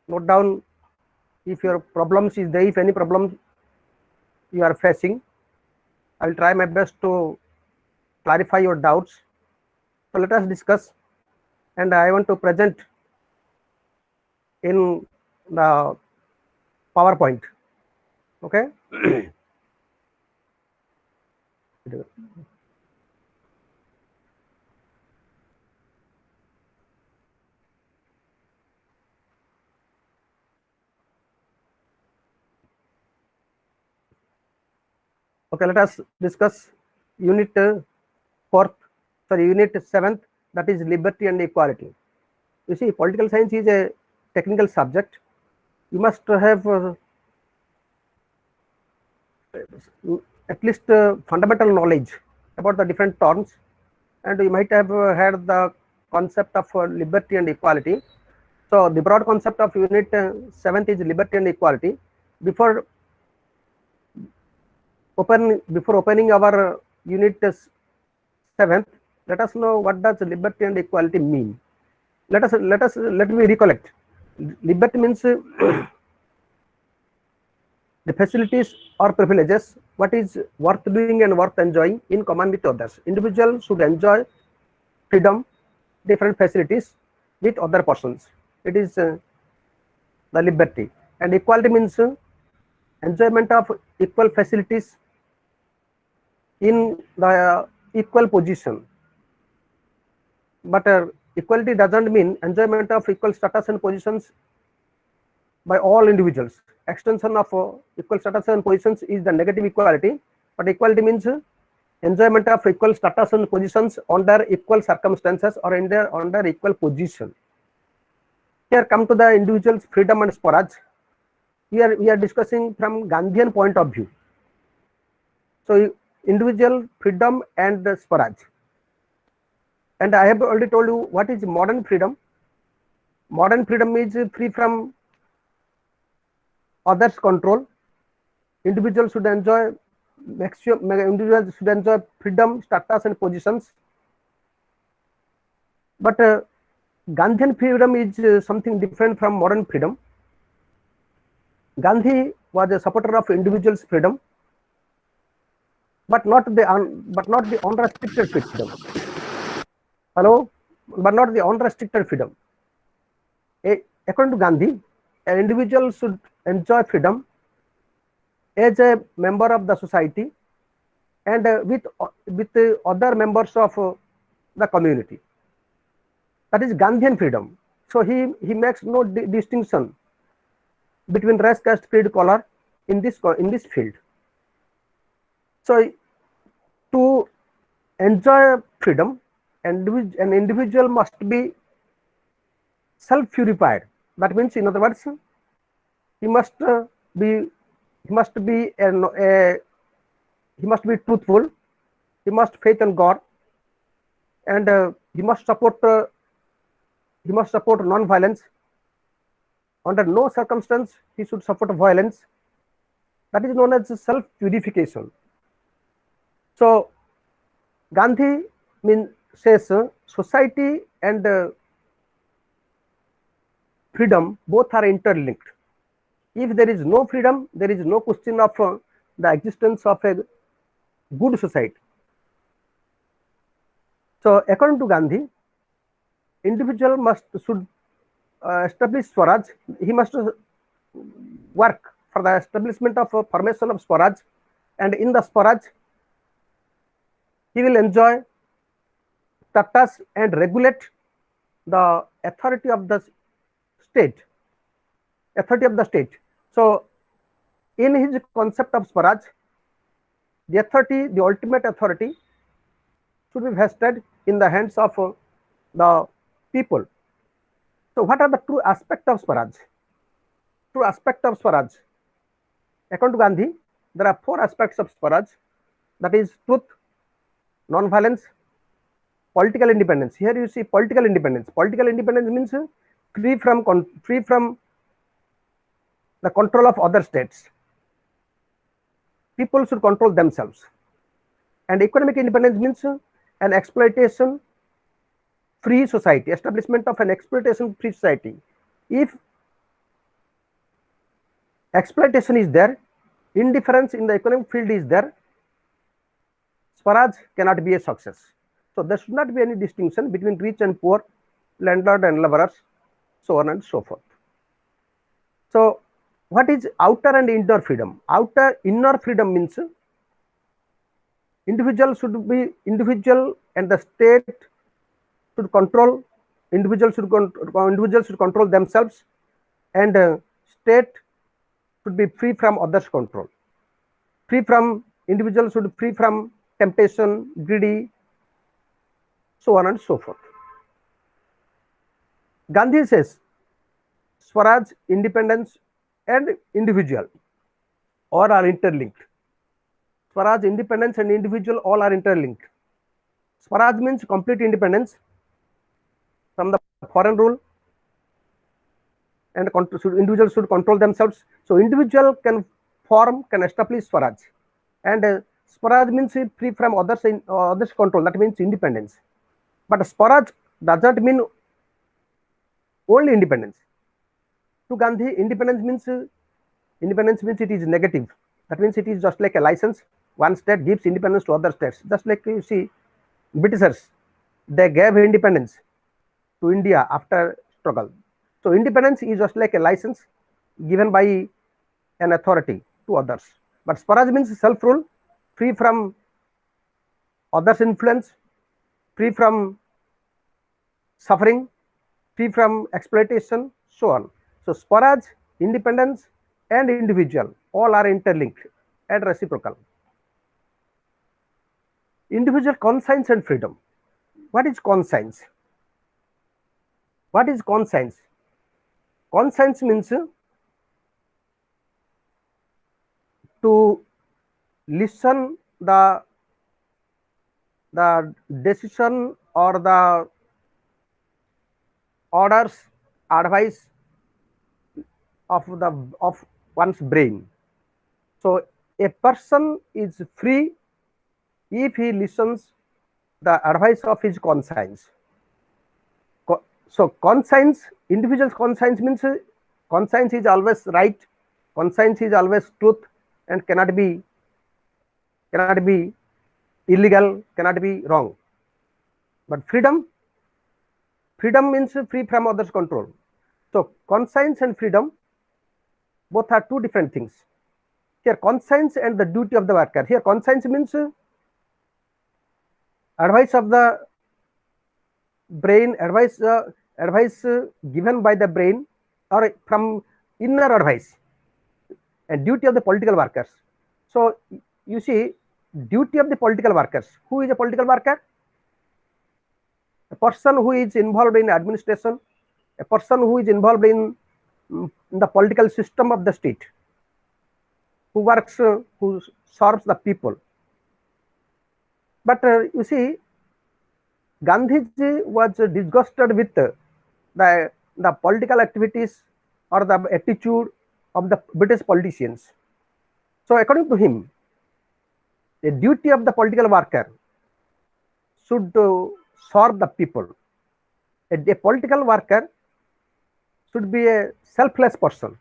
note down if your problems is there, if any problem you are facing. I will try my best to clarify your doubts. So let us discuss, and I want to present in the PowerPoint. Okay. Okay, let us discuss unit 4th, unit 7th, that is liberty and equality. You see, political science is a technical subject. You must have at least fundamental knowledge about the different terms, and you might have had the concept of liberty and equality. So the broad concept of unit 7th is liberty and equality. Before opening our unit 7th, let us know what does liberty and equality mean. Let me recollect. Liberty means the facilities or privileges what is worth doing and worth enjoying in common with others. Individual should enjoy freedom, different facilities with other persons. It is the liberty. And equality means enjoyment of equal facilities in the equal position. But equality doesn't mean enjoyment of equal status and positions by all individuals. Extension of equal status and positions is the negative equality, but equality means enjoyment of equal status and positions under equal circumstances or under equal position. Here come to the individual's freedom and Swaraj. Here we are discussing from Gandhian point of view. So individual freedom and Swaraj. And I have already told you what is modern freedom. Modern freedom is free from others' control. Individuals should enjoy freedom, status, and positions. But Gandhian freedom is something different from modern freedom. Gandhi was a supporter of individuals' freedom, but not the unrestricted freedom. Hello, but not the unrestricted freedom. According to Gandhi, an individual should enjoy freedom as a member of the society and with other members of the community. That is Gandhian freedom. So he makes no distinction between race, caste, creed, color in this field. So to enjoy freedom, an individual must be self-purified. That means, in other words, he must be truthful. He must faith in God, and he must support non-violence. Under no circumstance he should support violence. That is known as self-purification. So Gandhi says society and freedom both are interlinked. If there is no freedom, there is no question of the existence of a good society. So according to Gandhi, individual should establish Swaraj. He must work for the establishment of formation of Swaraj, and in the Swaraj he will enjoy status and regulate the authority of the state. So in his concept of Swaraj, the ultimate authority should be vested in the hands of the people. So what are the true aspects of Swaraj? According to Gandhi, there are 4 aspects of Swaraj, that is truth, non-violence, political independence. Here you see political independence. Political independence means free from the control of other states. People should control themselves. And economic independence means an exploitation free society, establishment of an exploitation free society. If exploitation is there, indifference in the economic field is there, Swaraj cannot be a success. So there should not be any distinction between rich and poor, landlord and laborers, so on and so forth. So what is outer and inner freedom? Inner freedom means individual should be individual and the state should control, individuals should control themselves, and state should be free from others' control. Individuals should be free from temptation, greedy, so on and so forth. Gandhi says Swaraj, independence and individual all are interlinked. Swaraj, independence and individual all are interlinked. Swaraj means complete independence from the foreign rule, and individuals should control themselves. So individual can establish Swaraj, and Swaraj means free from others control. That means independence. But Swaraj does not mean only independence. To Gandhi, independence means it is negative. That means it is just like a license. One state gives independence to other states. Just like you see, Britishers, they gave independence to India after struggle. So independence is just like a license given by an authority to others. But Swaraj means self-rule, free from others' influence, free from suffering, free from exploitation, so on. So Swaraj, independence and individual all are interlinked and reciprocal. Individual conscience and freedom. What is conscience? What is conscience? Conscience means to listen the decision or the orders, advice of one's brain. So a person is free if he listens the advice of his conscience. So conscience, individual's conscience means conscience is always right, conscience is always truth, and cannot be illegal, cannot be wrong. But freedom means free from others' control. So conscience and freedom both are two different things. Here conscience and the duty of the worker. Here conscience means advice of the brain, advice given by the brain or from inner advice, and duty of the political workers. So you see, duty of the political workers. Who is a political worker? A person who is involved in administration, a person who is involved in the political system of the state, who works, who serves the people. But you see, Gandhiji was disgusted with the political activities or the attitude of the British politicians. So according to him, the duty of the political worker should serve the people. A political worker should be a selfless person.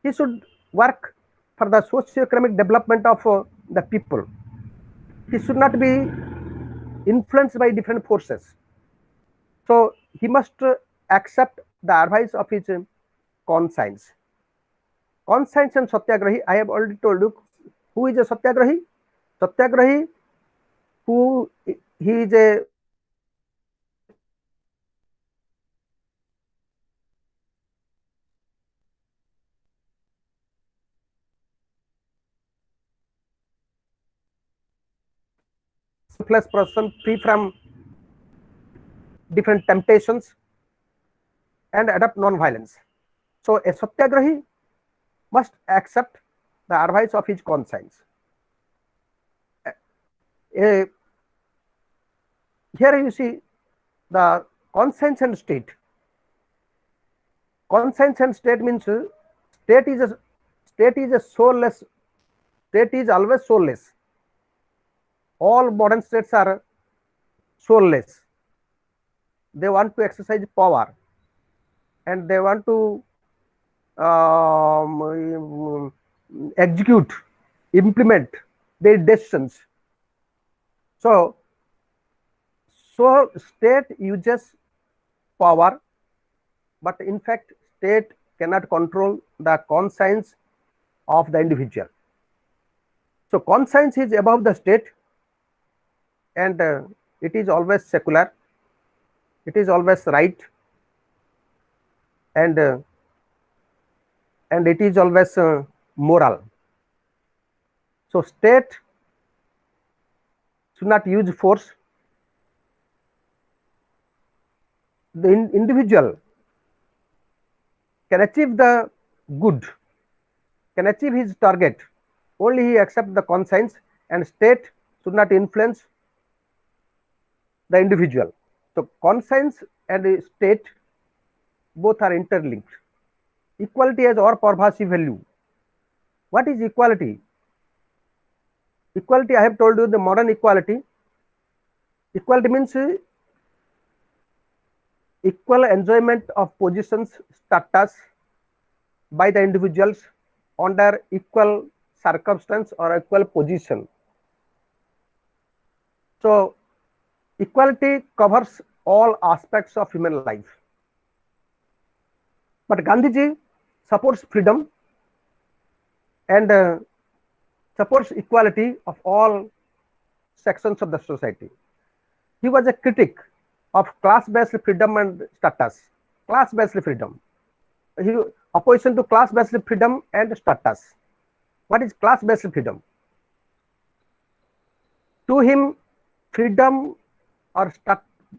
He should work for the socio-economic development of the people. He should not be influenced by different forces. So he must accept the advice of his conscience. Conscience and Satyagrahi, I have already told you who is a Satyagrahi. Satyagrahi, who he is a selfless person, free from different temptations and adopt non-violence. So a Satyagrahi must accept the advice of his conscience. Here you see the conscience and state. Conscience and state means state is a soulless. State is always soulless. All modern states are soulless. They want to exercise power, and they want to execute, implement their decisions. So, state uses power, but in fact, state cannot control the conscience of the individual. So, conscience is above the state, and it is always secular, it is always right, and it is always moral. So, state should not use force. The individual can achieve the good, can achieve his target, only he accepts the conscience, and state should not influence the individual. So, conscience and state both are interlinked. Equality has or pervasive value. What is equality? Equality, I have told you the modern equality. Equality means equal enjoyment of positions, status by the individuals under equal circumstance or equal position. So, equality covers all aspects of human life. But Gandhiji supports freedom and supports equality of all sections of the society. He was a critic of class-based freedom and status. Class-based freedom. He opposition to class-based freedom and status. What is class-based freedom? To him, freedom or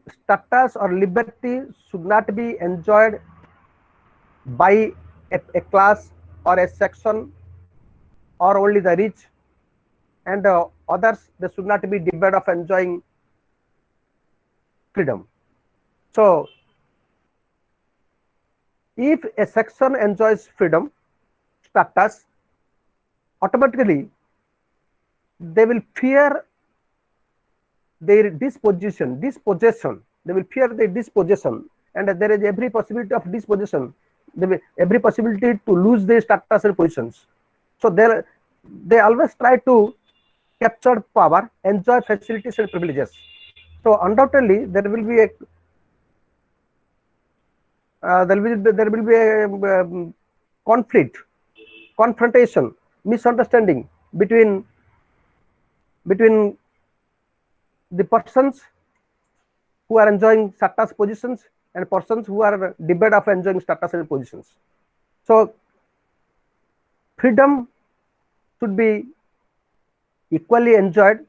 status or liberty should not be enjoyed by a class or a section or only the rich, and others, they should not be debarred of enjoying freedom. So, if a section enjoys freedom, status, automatically they will fear their dispossession, they will fear their dispossession, and there is every possibility of dispossession, every possibility to lose their status and positions. So, they always try to capture power, enjoy facilities and privileges. So, undoubtedly there will be a conflict, confrontation, misunderstanding between the persons who are enjoying status positions and persons who are debarred of enjoying status and positions. So, freedom should be equally enjoyed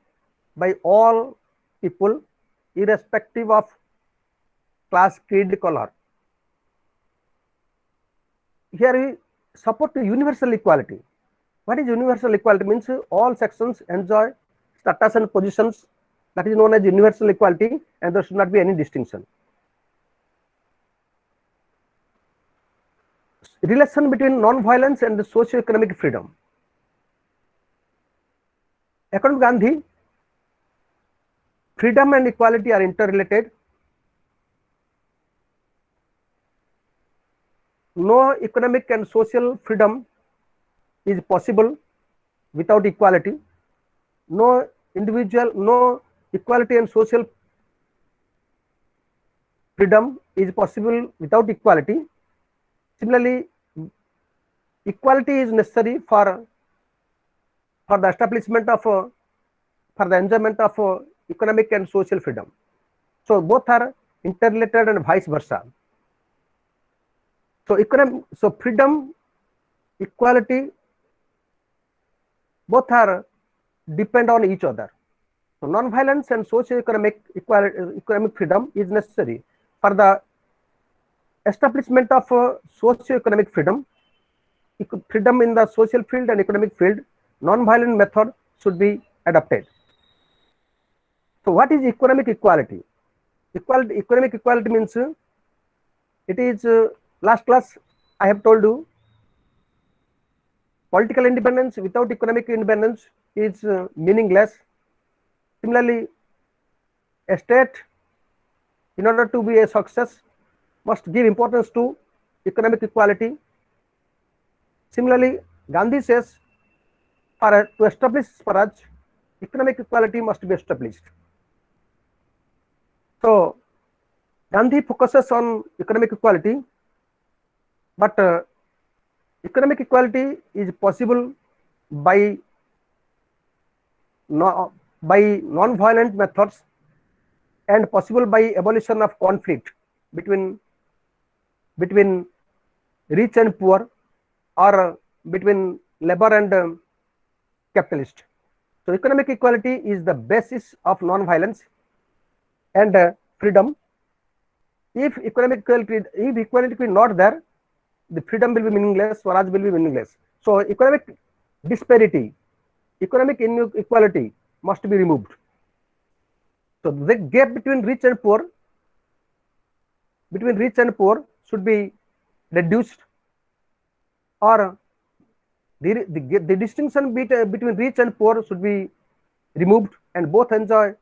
by all people, irrespective of class, creed, color. Here we support universal equality. What is universal equality? Means all sections enjoy status and positions, that is known as universal equality, and there should not be any distinction. Relation between non-violence and the socio-economic freedom. According to Gandhi, freedom and equality are interrelated. No economic and social freedom is possible without equality. No equality and social freedom is possible without equality. Similarly, equality is necessary for the establishment of for the enjoyment of economic and social freedom. So, both are interrelated and vice versa. So, freedom, equality, both are depend on each other. So, non-violence and socio-economic economic freedom is necessary for the establishment of socio-economic freedom. Freedom in the social field and economic field, non-violent method should be adopted. So, what is economic equality? Economic equality means it is last class I have told you, political independence without economic independence is meaningless. Similarly, a state, in order to be a success, must give importance to economic equality. Similarly, Gandhi says to establish Swaraj, economic equality must be established. So Gandhi focuses on economic equality, but economic equality is possible by non-violent methods and possible by abolition of conflict between rich and poor, or between labor and capitalist. So economic equality is the basis of non-violence and freedom. If equality is not there, the freedom will be meaningless, Swaraj will be meaningless. So economic disparity, economic inequality must be removed. So the gap between rich and poor should be reduced, or the distinction between rich and poor should be removed, and both enjoy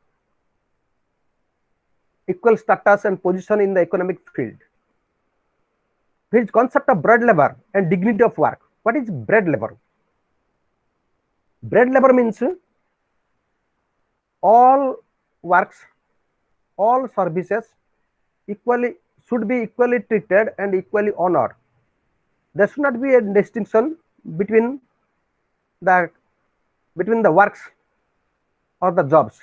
equal status and position in the economic field. There is concept of bread labor and dignity of work. What is bread labor? Bread labor means all works, all services should be equally treated and equally honored. There should not be a distinction between the works or the jobs.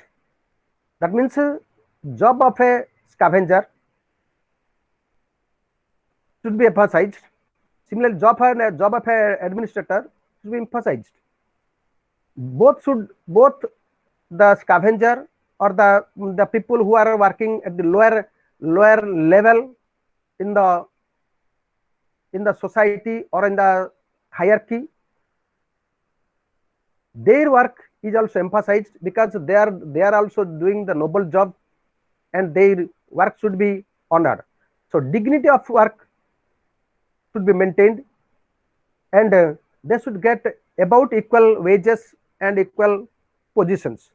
That means job of a scavenger should be emphasized. Similarly, job of an administrator should be emphasized. Both the scavenger or the people who are working at the lower level in the society or in the hierarchy, their work is also emphasized, because they are also doing the noble job, and their work should be honored. So dignity of work should be maintained, and they should get about equal wages and equal positions.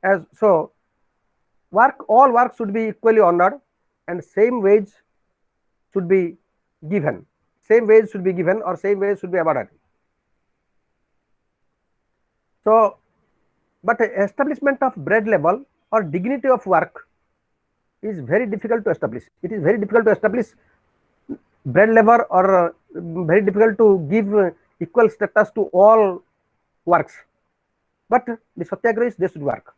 As so, all work should be equally honored, and same wage should be given. Same wage should be given, or same wage should be awarded. So, but establishment of bread level or dignity of work is very difficult to establish. It is very difficult to establish bread level, or very difficult to give equal status to all works. But the satyagrahis, they should work.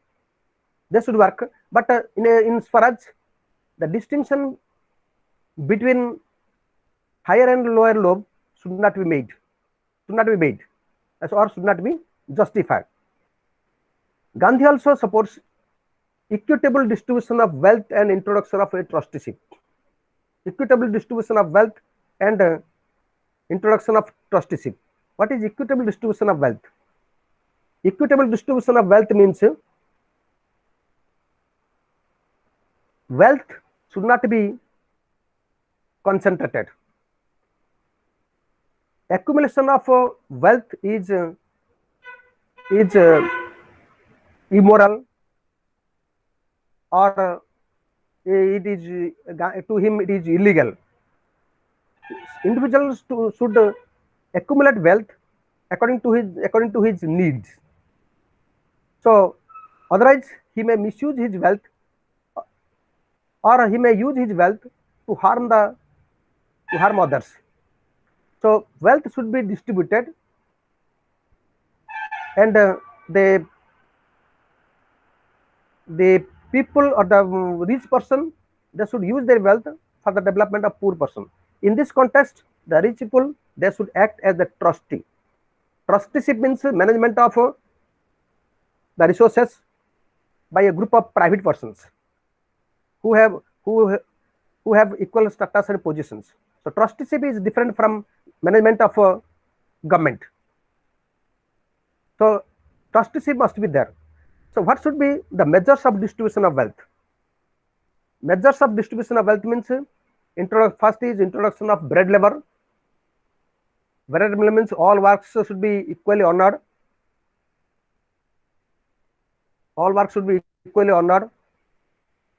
They should work. But in Swaraj, the distinction between higher and lower lobe should not be made. Or should not be justified. Gandhi also supports equitable distribution of wealth and introduction of a trusteeship. Equitable distribution of wealth and introduction of trusteeship. What is equitable distribution of wealth? Equitable distribution of wealth means wealth should not be concentrated. Accumulation of wealth is immoral, or it is to him it is illegal. Individuals should accumulate wealth according to his needs. So otherwise he may misuse his wealth, or he may use his wealth to harm others. So wealth should be distributed, and the people or the rich person, they should use their wealth for the development of poor person. In this context, the rich people, they should act as the trustee. Trusteeship means management of the resources by a group of private persons who have equal status and positions. So trusteeship is different from management of government. So trusteeship must be there. So what should be the measures of distribution of wealth? Measures of distribution of wealth means first is introduction of bread labor. Bread labor means all works should be equally honored. All work should be equally honored,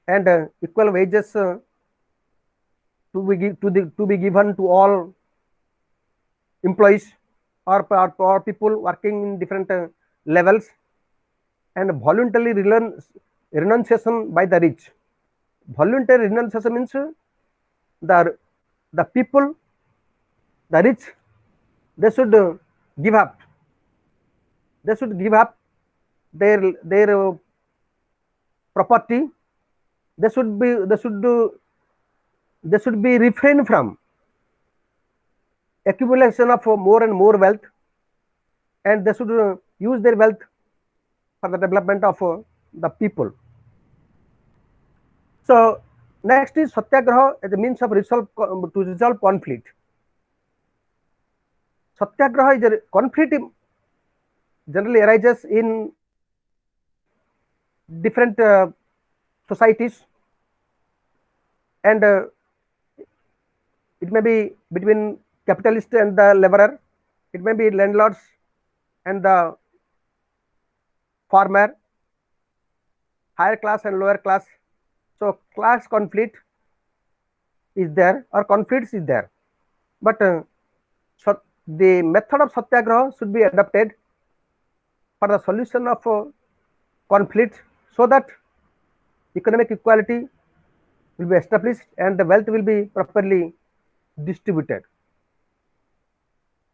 and equal wages to be given to all employees or people working in different levels, and voluntary renunciation by the rich. Voluntary renunciation means the people, the rich, they should give up. They should give up their property. They should be refrained from accumulation of more and more wealth, and they should use their wealth for the development of the people. So next is satyagraha as a means of to resolve conflict. Satyagraha is a conflict generally arises in different societies, and it may be between capitalist and the laborer, it may be landlords and the farmer, higher class and lower class. So class conflict is there, or conflicts is there, but so the method of satyagraha should be adopted for the solution of conflict, so that economic equality will be established and the wealth will be properly distributed.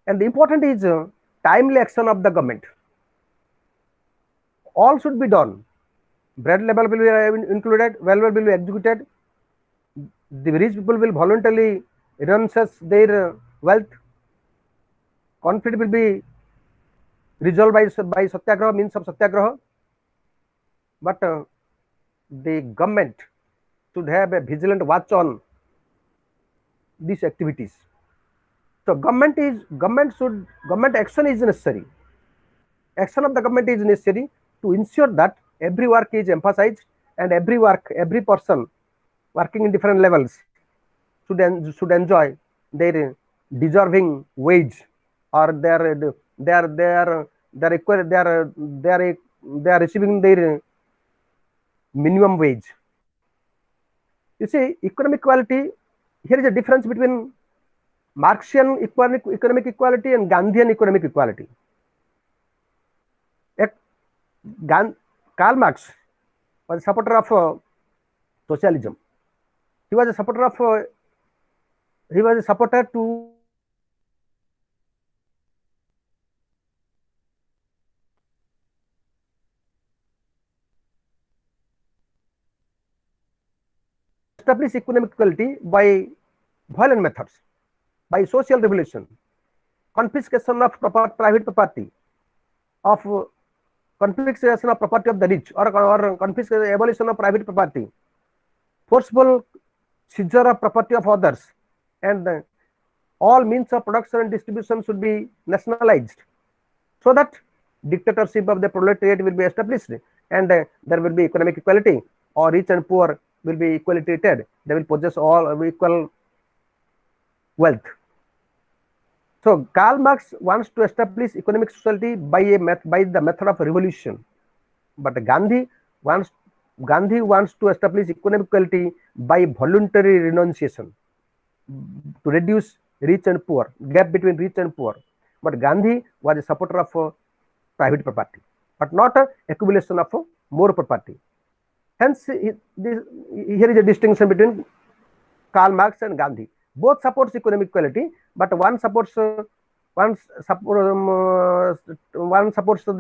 And the important is timely action of the government. All should be done. Bread level will be included, welfare will be executed, the rich people will voluntarily renounce their wealth, conflict will be resolved by satyagraha, means of satyagraha, but the government should have a vigilant watch on these activities. So government action is necessary. Action of the government is necessary to ensure that every work is emphasized, and every person working in different levels should enjoy their deserving wage, or they are receiving their minimum wage. You see, economic equality, here is a difference between Marxian economic equality and Gandhian economic equality. Karl Marx was a supporter of socialism. He was a supporter to establish economic equality by violent methods, by social revolution, confiscation of private property, confiscation of property of the rich, or confiscation, abolition of private property, forcible seizure of property of others, and all means of production and distribution should be nationalized, so that dictatorship of the proletariat will be established, and there will be economic equality, or rich and poor will be equally treated. They will possess all equal wealth. So Karl Marx wants to establish economic society by the method of revolution, but Gandhi wants to establish economic equality by voluntary renunciation, to reduce rich and poor, gap between rich and poor. But Gandhi was a supporter of private property, but not accumulation of more property. Hence, here is a distinction between Karl Marx and Gandhi. Both supports economic equality, but one supports the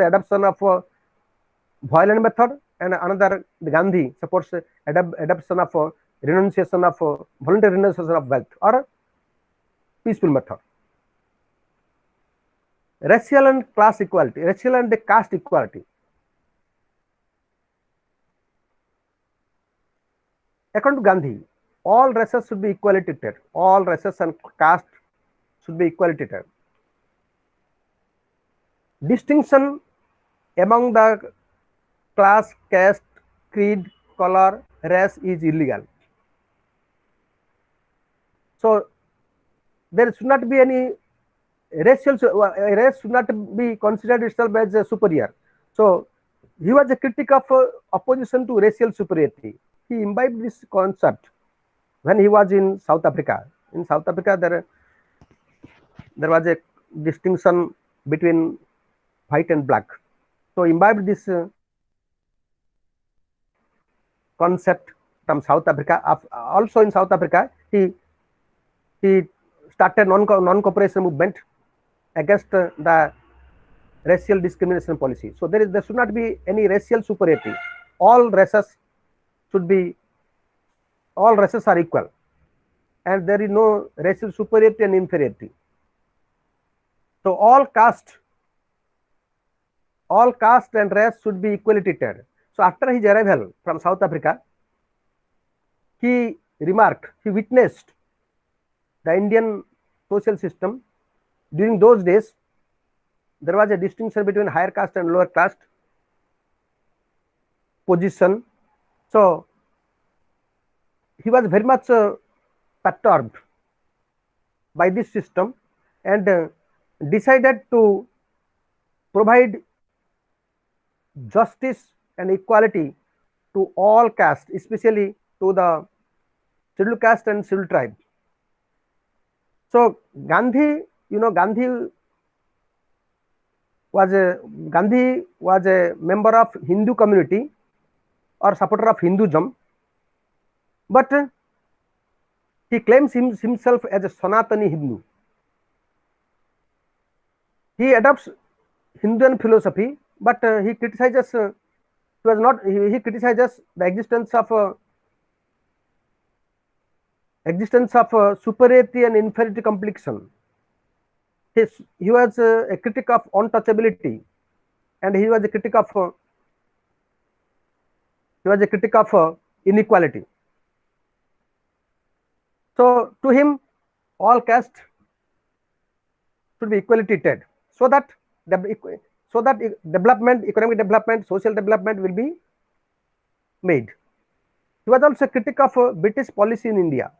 adoption of violent method, and another, Gandhi, supports adoption of renunciation of voluntary renunciation of wealth, or peaceful method. Racial and class equality, racial and caste equality. According to Gandhi, all races should be equally treated. All races and caste should be equally treated. Distinction among the class, caste, creed, color, race is illegal. So there should not be any race should not be considered itself as superior. So he was a critic of opposition to racial superiority. He imbibed this concept when he was in South Africa. In South Africa, there was a distinction between white and black. So imbibed this concept from South Africa. Also in South Africa, he started non-cooperation movement against the racial discrimination policy. So there should not be any racial superiority. All races are equal, and there is no racial superiority and inferiority. So all caste and race should be equally treated. So after his arrival from South Africa, he witnessed the Indian social system. During those days, there was a distinction between higher caste and lower caste position. So he was very much perturbed by this system and decided to provide justice and equality to all castes, especially to the scheduled caste and scheduled tribe. So Gandhi was a member of Hindu community or supporter of Hinduism, but he claims himself as a Sanatani Hindu. He adopts Hinduan philosophy, but he criticizes he criticizes the existence of superiority and inferiority complexion. He was a critic of untouchability, and he was a critic of inequality. So to him, all castes should be equally treated, so that development, economic development, social development will be made. He was also a critic of British policy in India.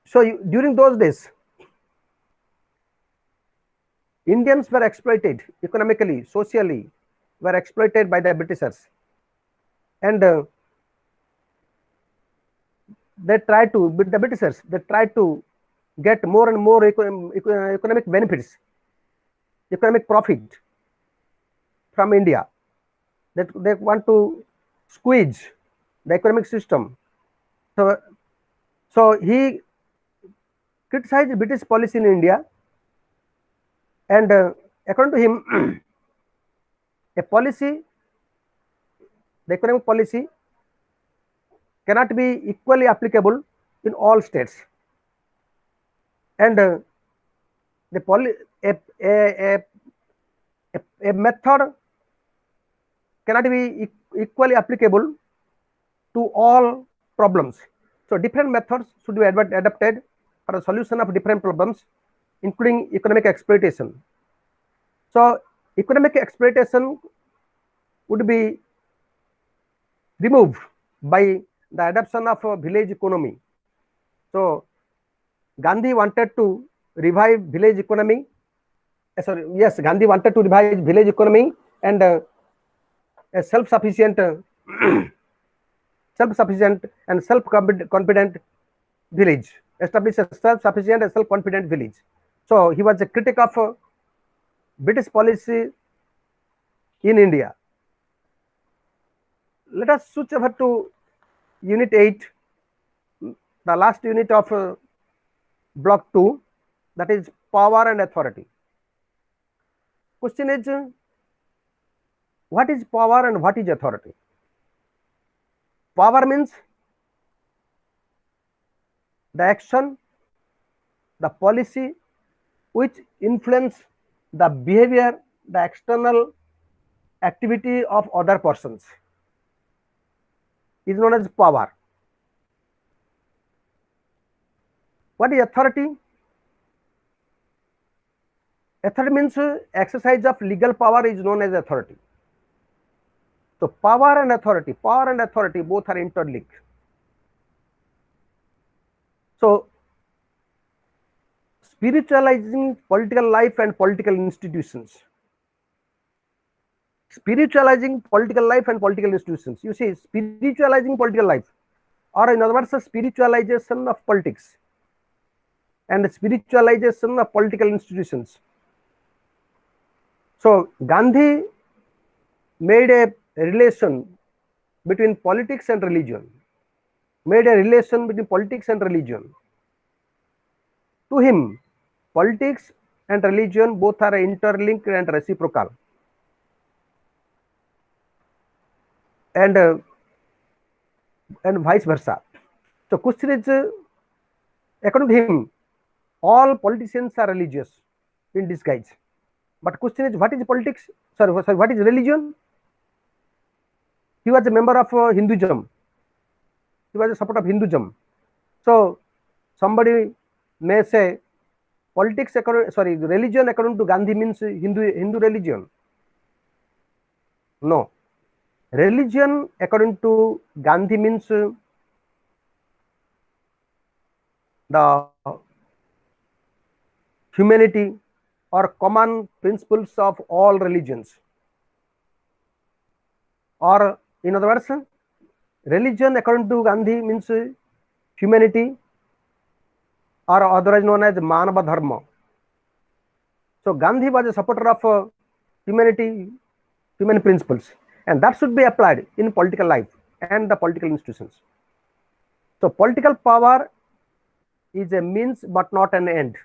So during those days, Indians were exploited economically, socially, were exploited by the Britishers, and the Britishers tried to get more and more economic benefits, economic profit from India. That they want to squeeze the economic system. So he criticized British policy in India, and according to him, the economic policy cannot be equally applicable in all states, and a method cannot be equally applicable to all problems. So different methods should be adapted for the solution of different problems, including economic exploitation. So economic exploitation would be removed by the adoption of a village economy. So Gandhi wanted to revive village economy. Gandhi wanted to revive village economy and a self-sufficient and self-confident village. Establish a self-sufficient and self-confident village. So he was a critic of British policy in India. Let us switch over to Unit 8, the last unit of Block 2, that is power and authority. Question is, what is power and what is authority? Power means the action, the policy which influence the behavior, the external activity of other persons is known as power. What is authority? Authority means exercise of legal power is known as authority. So power and authority both are interlinked. So spiritualizing political life and political institutions. Spiritualizing political life and political institutions. You see, spiritualizing political life, or in other words, spiritualization of politics, and spiritualization of political institutions. So Gandhi made a relation between politics and religion, made a relation between politics and religion. To him, politics and religion both are interlinked and reciprocal. And vice versa. So question is, according to him, all politicians are religious in disguise. But question is, what is politics? Sorry, what is religion? He was a member of Hinduism. He was a supporter of Hinduism. So somebody may say, politics, religion according to Gandhi means Hindu religion. No. Religion according to Gandhi means the humanity or common principles of all religions. Or in other words, religion according to Gandhi means humanity, or otherwise known as Manava Dharma. So Gandhi was a supporter of humanity, human principles, and that should be applied in political life and the political institutions. So political power is a means but not an end.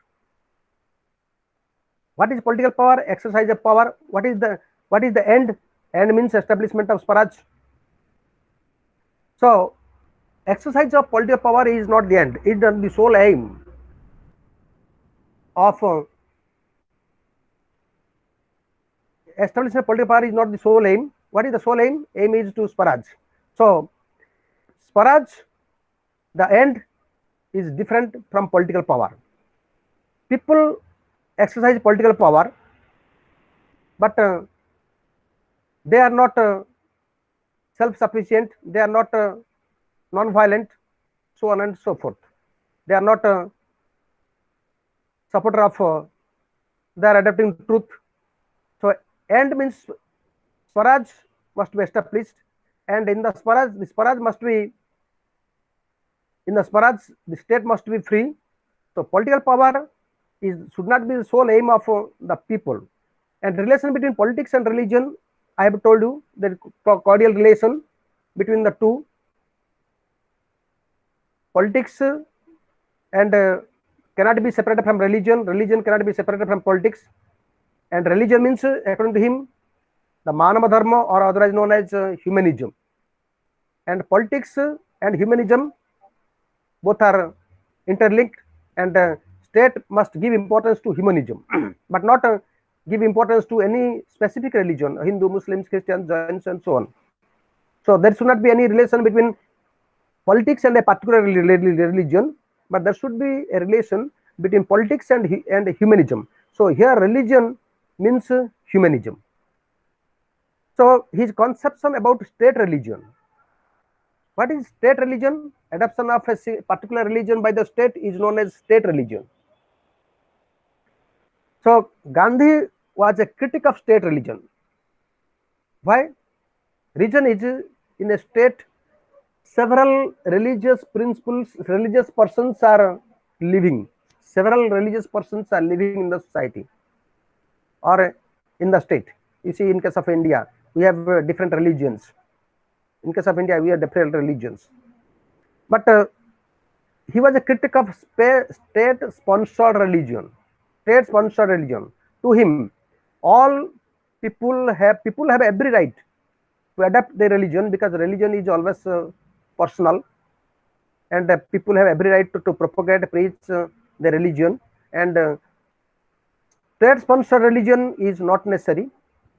What is political power? Exercise of power. What is the end? End means establishment of Swaraj. So exercise of political power is not the end. It is the sole aim of establishment of political power is not the sole aim. What is the sole aim? Aim is to Swaraj. So Swaraj, the end, is different from political power. People exercise political power, but they are not self-sufficient, they are not non-violent, so on and so forth. They are not supporter of, they are adapting truth. So end means Swaraj must be established, and in the Swaraj must be, in the Swaraj, the state must be free. So political power should not be the sole aim of the people. And relation between politics and religion, I have told you the cordial relation between the two. Politics and cannot be separated from religion. Religion cannot be separated from politics. And religion means, according to him, the Manava Dharma, or otherwise known as humanism. And politics and humanism both are interlinked, and state must give importance to humanism, but not give importance to any specific religion, Hindu, Muslims, Christians, Jains, and so on. So there should not be any relation between politics and a particular religion, but there should be a relation between politics and humanism. So here religion means humanism. So his conception about state religion. What is state religion? Adoption of a particular religion by the state is known as state religion. So Gandhi was a critic of state religion. Why? Reason is, in a state, several religious principles, religious persons are living. Several religious persons are living in the society or in the state. You see, in case of India, we have different religions. In case of India, we have different religions. But he was a critic of state-sponsored religion. State-sponsored religion. To him, all people have every right to adapt their religion, because religion is always personal, and people have every right to propagate, preach their religion. And state-sponsored religion is not necessary,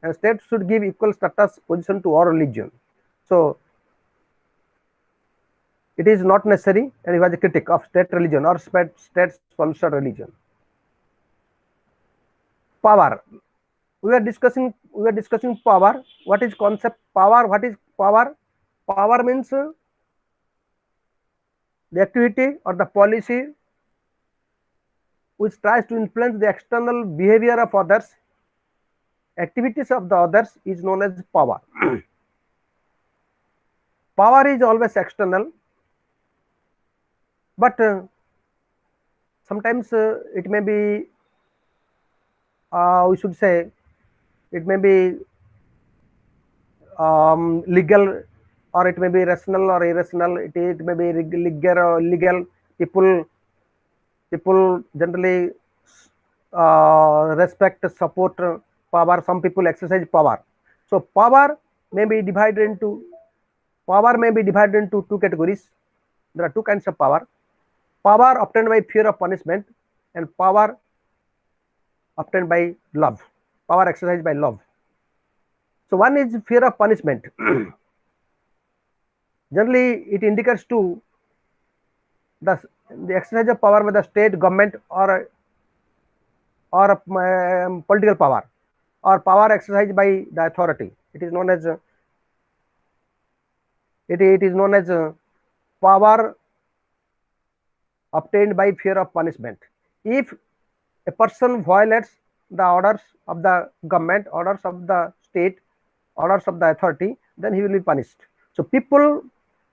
and state should give equal status position to all religion. So it is not necessary, and he was a critic of state religion or state-sponsored religion. Power. We are discussing power. What is concept power? What is power? Power means the activity or the policy which tries to influence the external behavior of others, activities of the others, is known as power. Power is always external, but sometimes it may be, we should say, it may be legal, or it may be rational or irrational. It may be legal or illegal. People generally respect, support power. Some people exercise power. So may be divided into power may be divided into two categories. There are two kinds of power: power obtained by fear of punishment, and power obtained by love. Power exercised by love. So one is fear of punishment. Generally, it indicates to the exercise of power by the state government, or political power, or power exercised by the authority. It is known as power obtained by fear of punishment. If a person violates the orders of the government, orders of the state, orders of the authority, then he will be punished. So people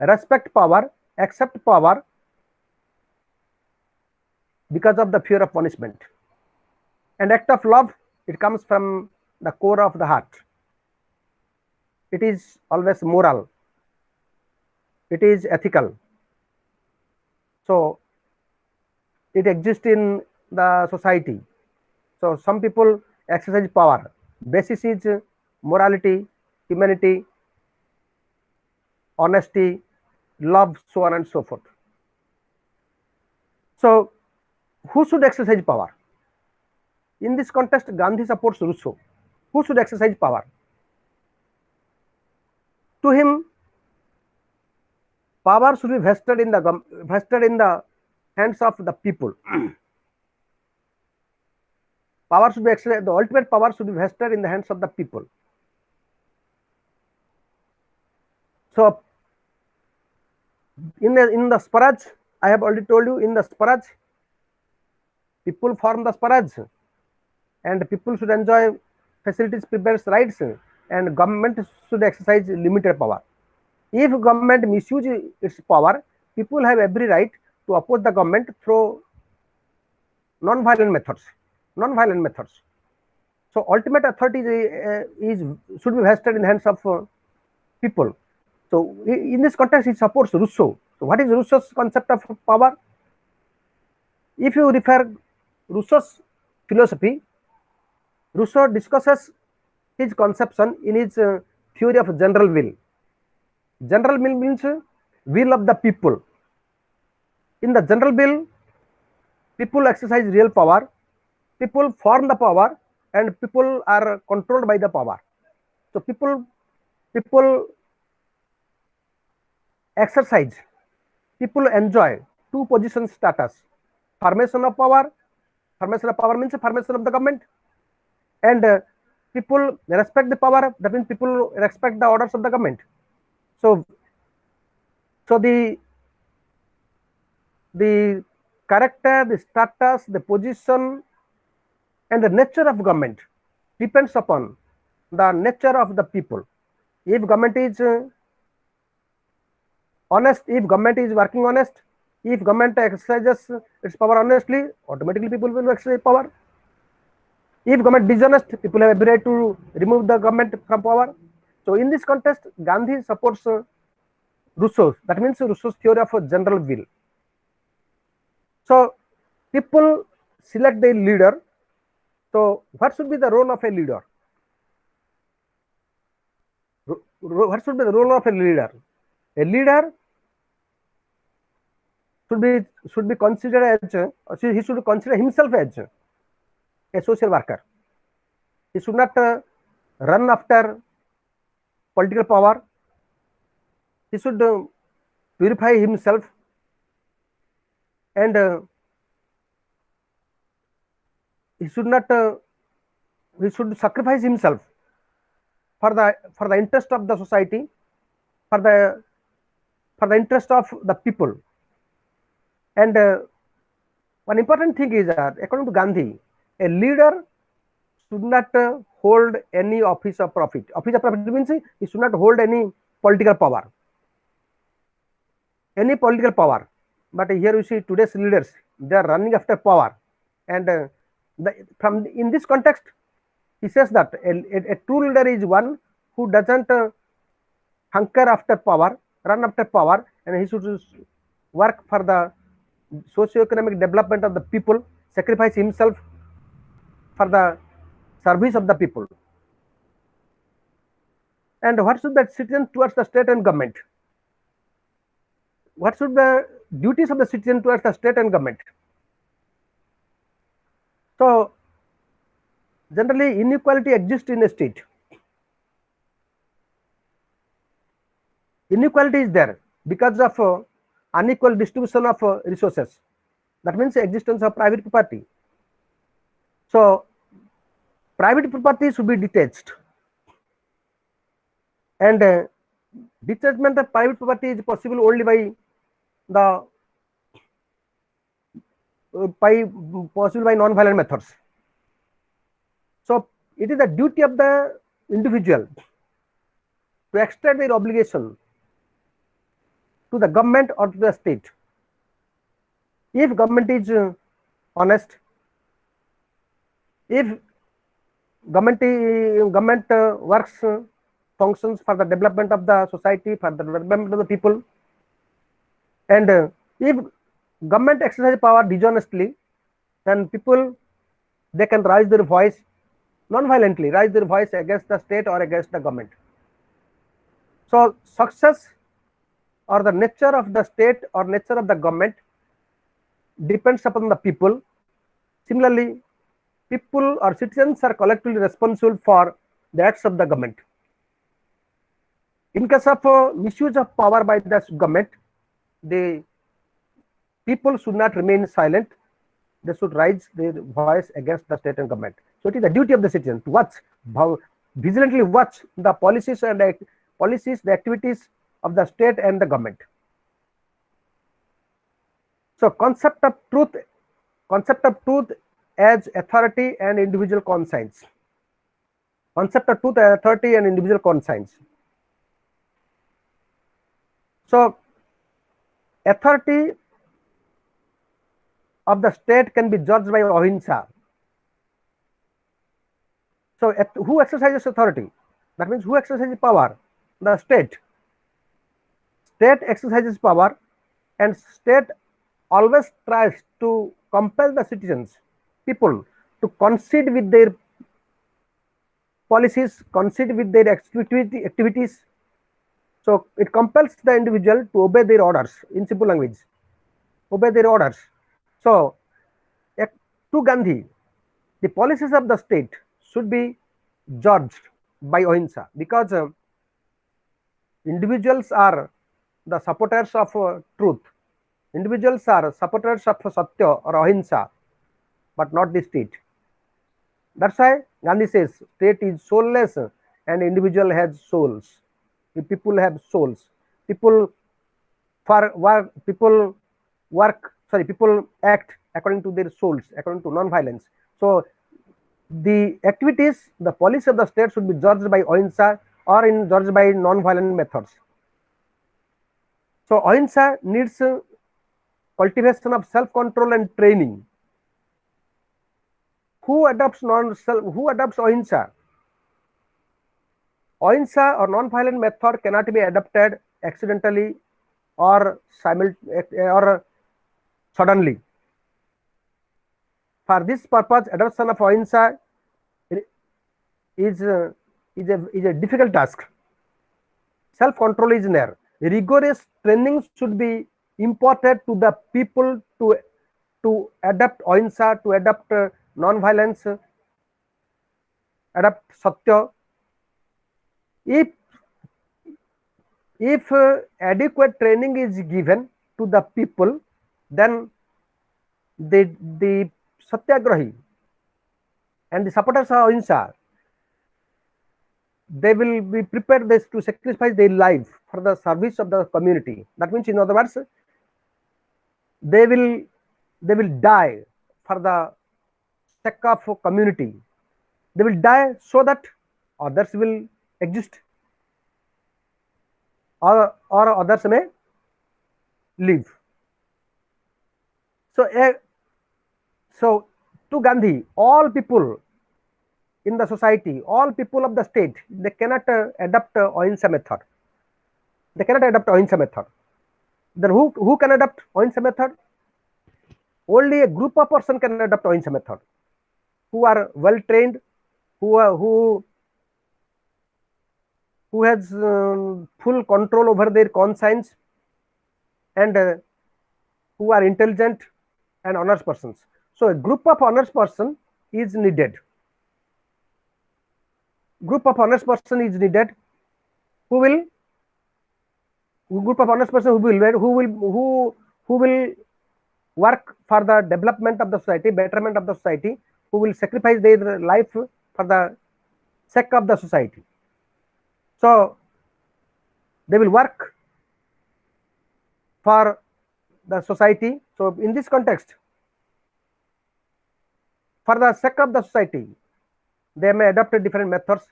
respect power, accept power because of the fear of punishment. And act of love, it comes from the core of the heart. It is always moral. It is ethical. So it exists in the society. So some people exercise power. Basis is morality, humanity, honesty, love, so on and so forth. So who should exercise power? In this context, Gandhi supports Russo. Who should exercise power? To him, power should be vested in the hands of the people. Power should be exercised. The ultimate power should be vested in the hands of the people. So, in the Swaraj, I have already told you, in the Swaraj, people form the Swaraj, and people should enjoy facilities, privileges, rights, and government should exercise limited power. If government misuses its power, people have every right to oppose the government through non-violent methods. So ultimate authority should be vested in the hands of people. So in this context, it supports Russo. So what is Russo's concept of power? If you refer Russo's philosophy, Russo discusses his conception in his theory of general will. General will means will of the people. In the general will, people exercise real power, people form the power, and people are controlled by the power. So people exercise, people enjoy two position status: formation of power. Formation of power means formation of the government, and people respect the power. That means people respect the orders of the government. So the character, the status, the position, and the nature of government depends upon the nature of the people. If government is honest, if government is working honest, if government exercises its power honestly, automatically people will exercise power. If government is dishonest, people have every right to remove the government from power. So in this context, Gandhi supports Rousseau. That means Rousseau's theory of a general will. So people select a leader. So what should be the role of a leader? What should be the role of a leader? A leader should be considered as he should consider himself as a social worker. He should not run after political power. He should purify himself, and he should sacrifice himself for the interest of the society, for the interest of the people. And one important thing is that, according to Gandhi, a leader should not hold any office of profit. Office of profit means he should not hold any political power. But here you see today's leaders, they are running after power, and in this context, he says that a true leader is one who doesn't hunker after power, run after power, and he should work for the socio-economic development of the people, sacrifice himself for the service of the people. And what should the citizen towards the state and government? What should the duties of the citizen towards the state and government? So, generally, inequality exists in a state. Inequality is there because of unequal distribution of resources. That means the existence of private property. So, private property should be detached, and detachment of private property is possible only by the non-violent methods. So, it is the duty of the individual to extend their obligation to the government or to the state. If government is honest, if government works, functions for the development of the society, for the development of the people, and if government exercises power dishonestly, then people, they can raise their voice non-violently, raise their voice against the state or against the government. So, success or the nature of the state or nature of the government depends upon the people. Similarly, people or citizens are collectively responsible for the acts of the government. In case of misuse of power by the government, the people should not remain silent. They should raise their voice against the state and government. So it is the duty of the citizen to watch, vigilantly watch the policies and the activities of the state and the government. So concept of truth as authority and individual conscience. Concept of truth, authority, and individual conscience. So authority of the state can be judged by ahimsa. So who exercises authority? That means who exercises power? The state. State exercises power, and state always tries to compel the citizens, people, to concede with their policies, concede with their activities. So it compels the individual to obey their orders, in simple language, obey their orders. So to Gandhi, the policies of the state should be judged by ahimsa, because individuals are the supporters of truth. Individuals are supporters of satya or ahimsa, but not the state. That's why Gandhi says state is soulless and individual has souls. The people have souls. People act according to their souls, according to non-violence. So the activities, the policy of the state should be judged by ahimsa or judged by non-violent methods. So ahimsa needs cultivation of self-control and training. Who adopts ahimsa? Ahimsa or non-violent method cannot be adopted accidentally or suddenly. For this purpose, adoption of ahimsa is a difficult task. Self-control is there. Rigorous training should be imparted to the people to adapt ahimsa, to adapt non-violence, adapt satya. If adequate training is given to the people, then the satyagrahi and the supporters of ahimsa, they will be prepared to sacrifice their life for the service of the community. That means, in other words, they will die for the sake of community. They will die so that others will exist, or others may live. So So to Gandhi, all people in the society, all people of the state, they cannot adopt Ahimsa method. They cannot adopt Ahimsa method. Then who can adopt Ahimsa method? Only a group of person can adopt Ahimsa method, who are well trained, who are, who has full control over their conscience, and who are intelligent and honest persons. So a group of honest person is needed. Group of honest person is needed, who will group of honest person who will work for the development of the society, betterment of the society, who will sacrifice their life for the sake of the society. So they will work for the society. So in this context, for the sake of the society, they may adopt different methods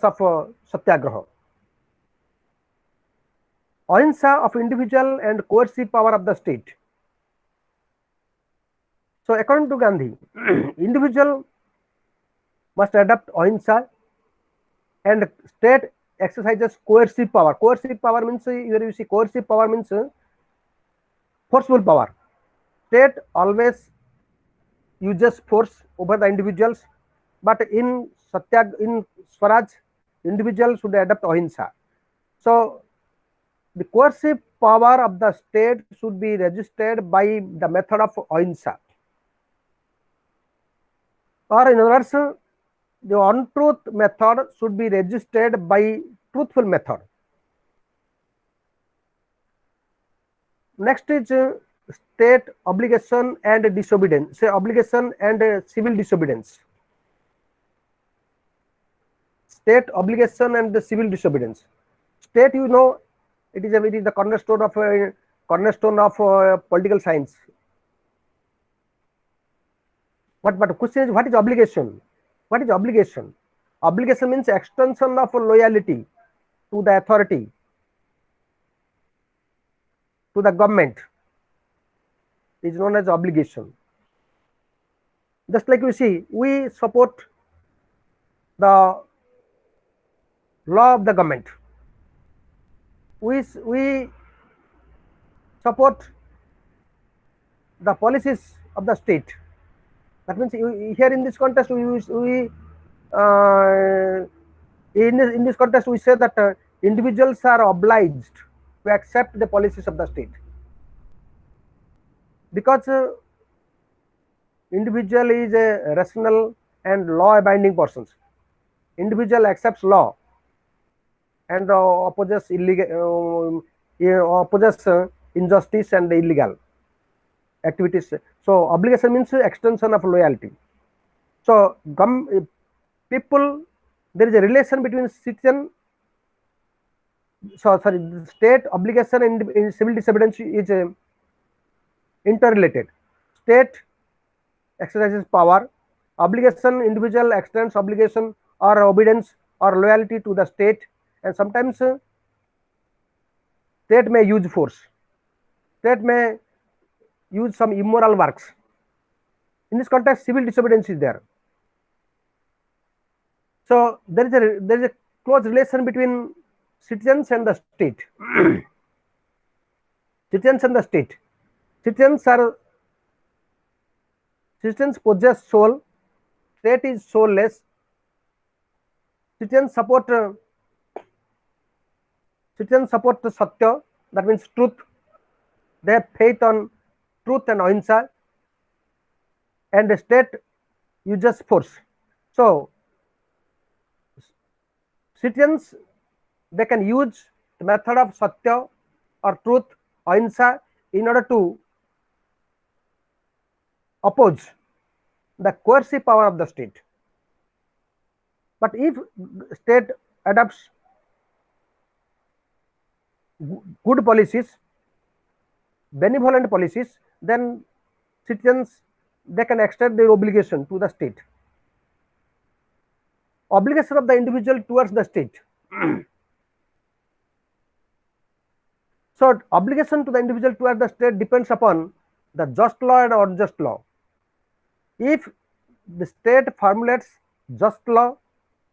of satyagraha. Ahimsa of individual and coercive power of the state. So according to Gandhi, individual must adopt ahimsa and state exercises coercive power. Coercive power means, here you see, coercive power means forceful power. State always uses force over the individuals, but in Swaraj, individual should adopt ahimsa. So the coercive power of the state should be registered by the method of ahimsa. Or in other words, the untruth method should be registered by truthful method. Next is state obligation and disobedience. Say obligation and civil disobedience. State obligation and the civil disobedience. State, you know, it is the cornerstone of political science. But question is, what is obligation? What is obligation? Obligation means extension of loyalty to the authority, to the government, is known as obligation. Just like you see, we support the law of the government. We support the policies of the state. That means here in this context, in this context we say that individuals are obliged to accept the policies of the state, because individual is a rational and law-abiding persons. Individual accepts law and opposes injustice and illegal activities. So obligation means extension of loyalty. So people, there is a relation between state obligation and civil disobedience is interrelated. State exercises power, obligation, individual extends obligation or obedience or loyalty to the state, and sometimes state may use force. State may use some immoral works. In this context, civil disobedience is there. So there is a close relation between citizens and the state. Citizens and the state. Citizens possess soul. State is soulless. Citizens support satya, that means truth. They have faith on truth and ahimsa, and the state uses force. So citizens, they can use the method of satya or truth, ahimsa, in order to oppose the coercive power of the state. But if state adopts good policies, benevolent policies, then citizens, they can extend their obligation to the state. Obligation of the individual towards the state. So obligation to the individual towards the state depends upon the just law and unjust law. If the state formulates just law,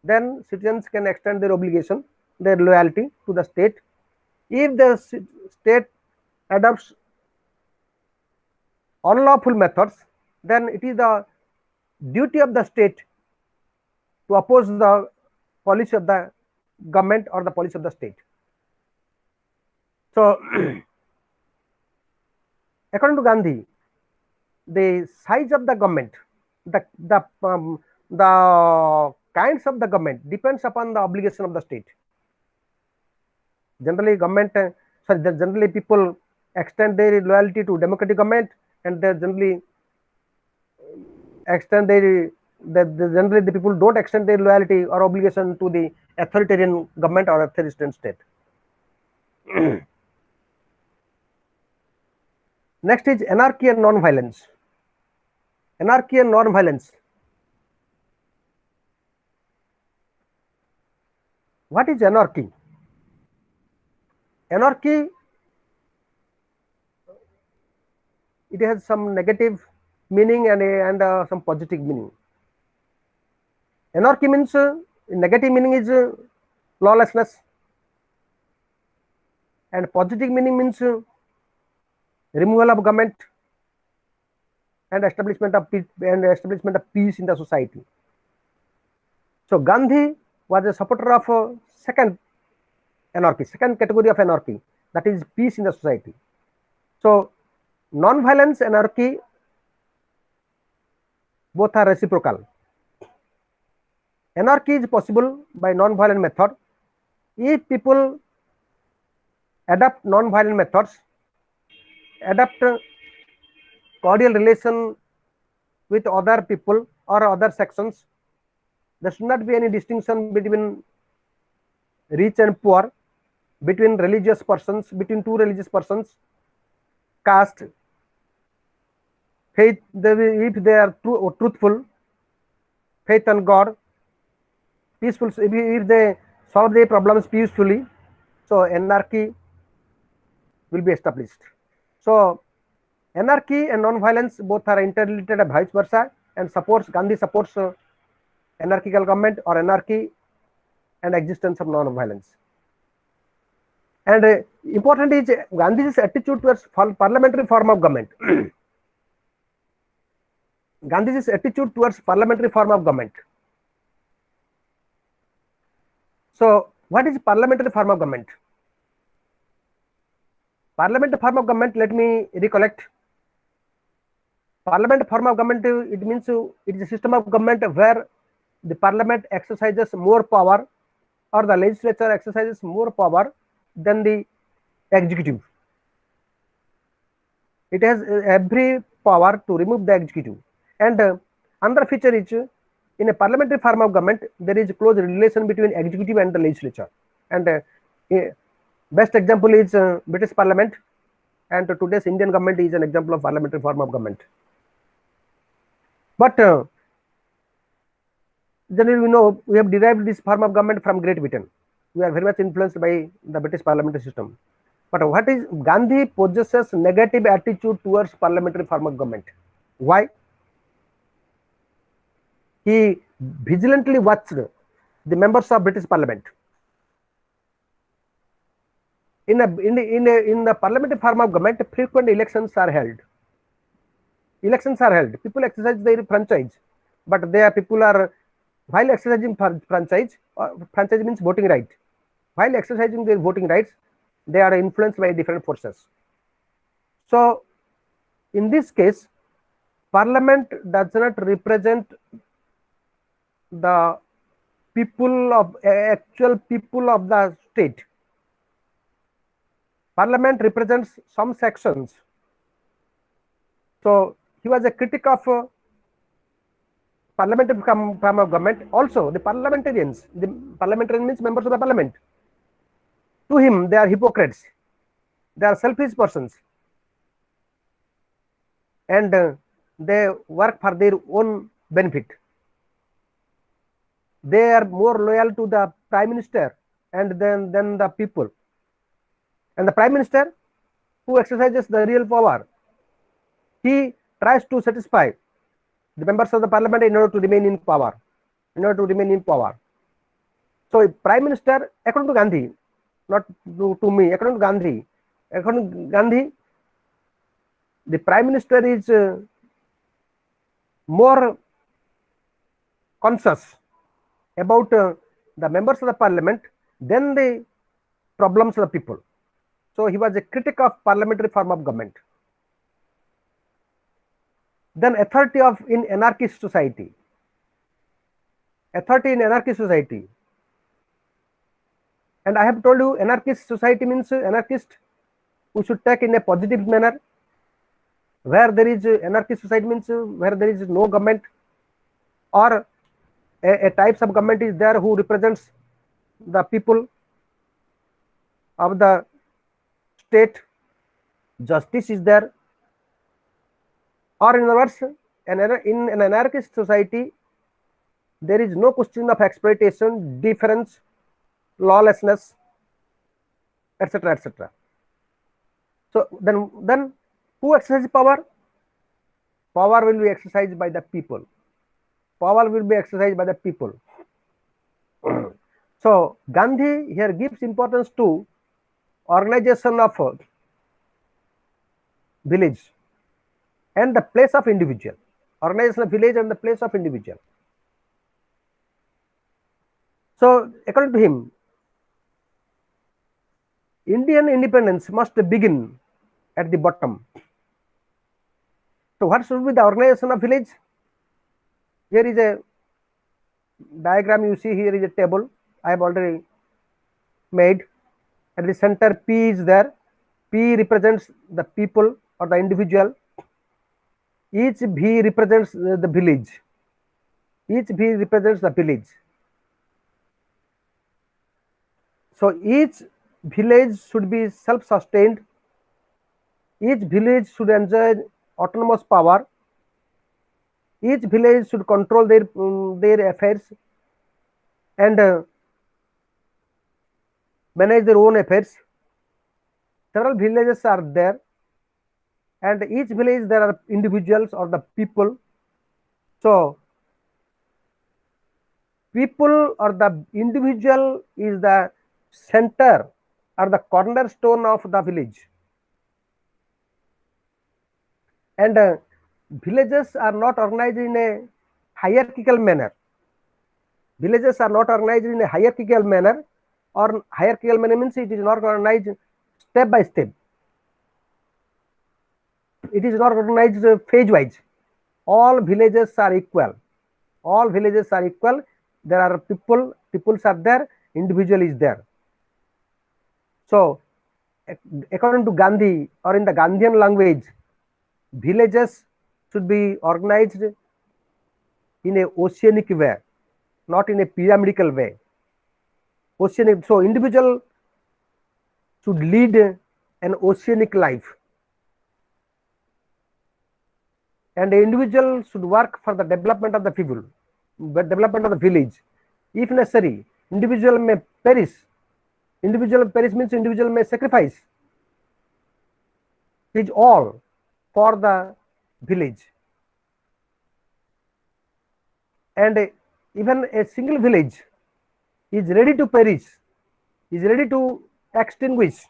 then citizens can extend their obligation, their loyalty to the state. If the state adopts unlawful methods, then it is the duty of the state to oppose the policy of the government or the policy of the state. So, according to Gandhi, the size of the government, the kinds of the government depends upon the obligation of the state. Generally, generally people extend their loyalty to democratic government, and they generally extend generally the people don't extend their loyalty or obligation to the authoritarian government or authoritarian state. Next is anarchy and non-violence. Anarchy and non-violence. What is anarchy? Anarchy, it has some negative meaning and some positive meaning. Anarchy means negative meaning is lawlessness, and positive meaning means removal of government and establishment of peace in the society. So Gandhi was a supporter of second anarchy, second category of anarchy, that is peace in the society. So non-violence, anarchy, both are reciprocal. Anarchy is possible by non-violent method if people adopt non-violent methods, adopt cordial relation with other people or other sections. There should not be any distinction between rich and poor, between religious persons, between two religious persons, caste, faith, if they are truthful, faith on God, peaceful, if they solve their problems peacefully, so anarchy will be established. So anarchy and non-violence both are interrelated and vice versa, and Gandhi supports anarchical government or anarchy and existence of non-violence. And important is Gandhi's attitude towards parliamentary form of government. Gandhi's attitude towards parliamentary form of government. So what is parliamentary form of government? Parliamentary form of government, let me recollect. Parliament form of government, it means it is a system of government where the parliament exercises more power, or the legislature exercises more power than the executive. It has every power to remove the executive. And another feature is, in a parliamentary form of government, there is close relation between executive and the legislature. And best example is British Parliament, and today's Indian government is an example of parliamentary form of government. But generally, we know we have derived this form of government from Great Britain. We are very much influenced by the British parliamentary system. But what is Gandhi possesses negative attitude towards parliamentary form of government? Why? He vigilantly watched the members of British Parliament. In the parliamentary form of government, frequent elections are held. People exercise their franchise, but people are, while exercising franchise means voting right. While exercising their voting rights, they are influenced by different forces. So in this case, Parliament does not represent the actual people of the state. Parliament represents some sections. So he was a critic of parliamentary form of government. Also, the parliamentarian means members of the parliament. To him, they are hypocrites. They are selfish persons, and they work for their own benefit. They are more loyal to the prime minister and than the people. And the prime minister, who exercises the real power, he tries to satisfy the members of the parliament in order to remain in power. So a prime minister, according to Gandhi, not to me, according to Gandhi, the prime minister is more conscious about the members of the parliament than the problems of the people. So he was a critic of parliamentary form of government. Then authority in anarchist society. And I have told you, anarchist society means anarchist we should take in a positive manner. Where there is anarchist society means where there is no government, or a types of government is there who represents the people of the state. Justice is there, or in other words, in an anarchist society, there is no question of exploitation, difference, lawlessness, etc., etc. So then who exercises power? Power will be exercised by the people. So Gandhi here gives importance to organization of village and the place of individual. Organization of village and the place of individual. So according to him, Indian independence must begin at the bottom. So what should be the organization of village? Here is a diagram. You see, here is a table I have already made. At the center, P is there. P represents the people or the individual. Each V represents the village. So each village should be self-sustained. Each village should enjoy autonomous power. Each village should control their affairs and manage their own affairs. Several villages are there, and each village there are individuals or the people. So people or the individual is the center or the cornerstone of the village. And villages are not organized in a hierarchical manner. Or hierarchical manner means it is not organized step by step. It is not organized phase wise. All villages are equal. There are peoples are there, individual is there. So according to Gandhi, or in the Gandhian language, villages should be organized in a oceanic way, not in a pyramidal way. Oceanic. So individual should lead an oceanic life, and the individual should work for the development of the people, development of the village. If necessary, individual may perish. Individual perish means individual may sacrifice his all for the village. And even a single village is ready to perish, is ready to extinguish,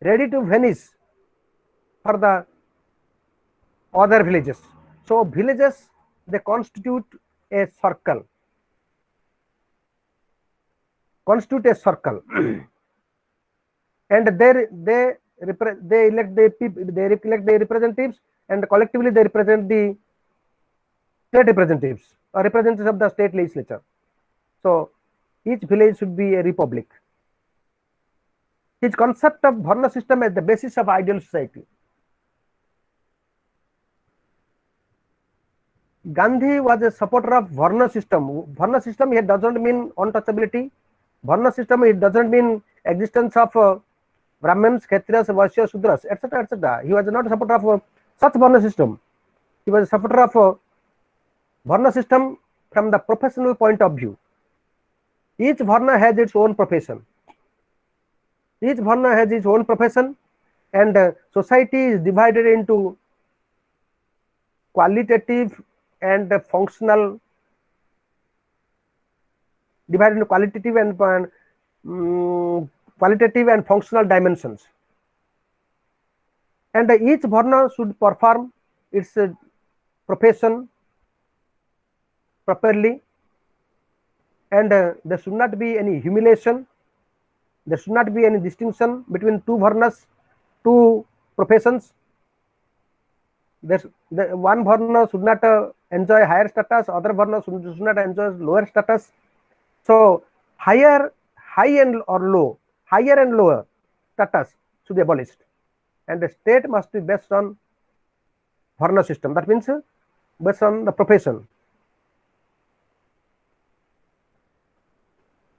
ready to vanish for the other villages. So villages, they constitute a circle. And they elect the people, they elect the representatives, and collectively they represent the state representatives or representatives of the state legislature. So each village should be a republic. His concept of Varna system as the basis of ideal society. Gandhi was a supporter of Varna system. Varna system here doesn't mean untouchability. Varna system, it doesn't mean existence of Brahmins, Kshatriyas, Vaishyas, Shudras, etc., etc. He was not a supporter of such Varna system. He was a supporter of Varna system from the professional point of view. Each Varna has its own profession. And society is divided into qualitative and functional, divided into qualitative and functional dimensions, and each Varna should perform its profession properly, and there should not be any humiliation, there should not be any distinction between two Varnas, two professions. The one Varna should not enjoy higher status, other Varna should not enjoy lower status. So higher and lower status should be abolished, and the state must be based on Varna system. That means based on the profession,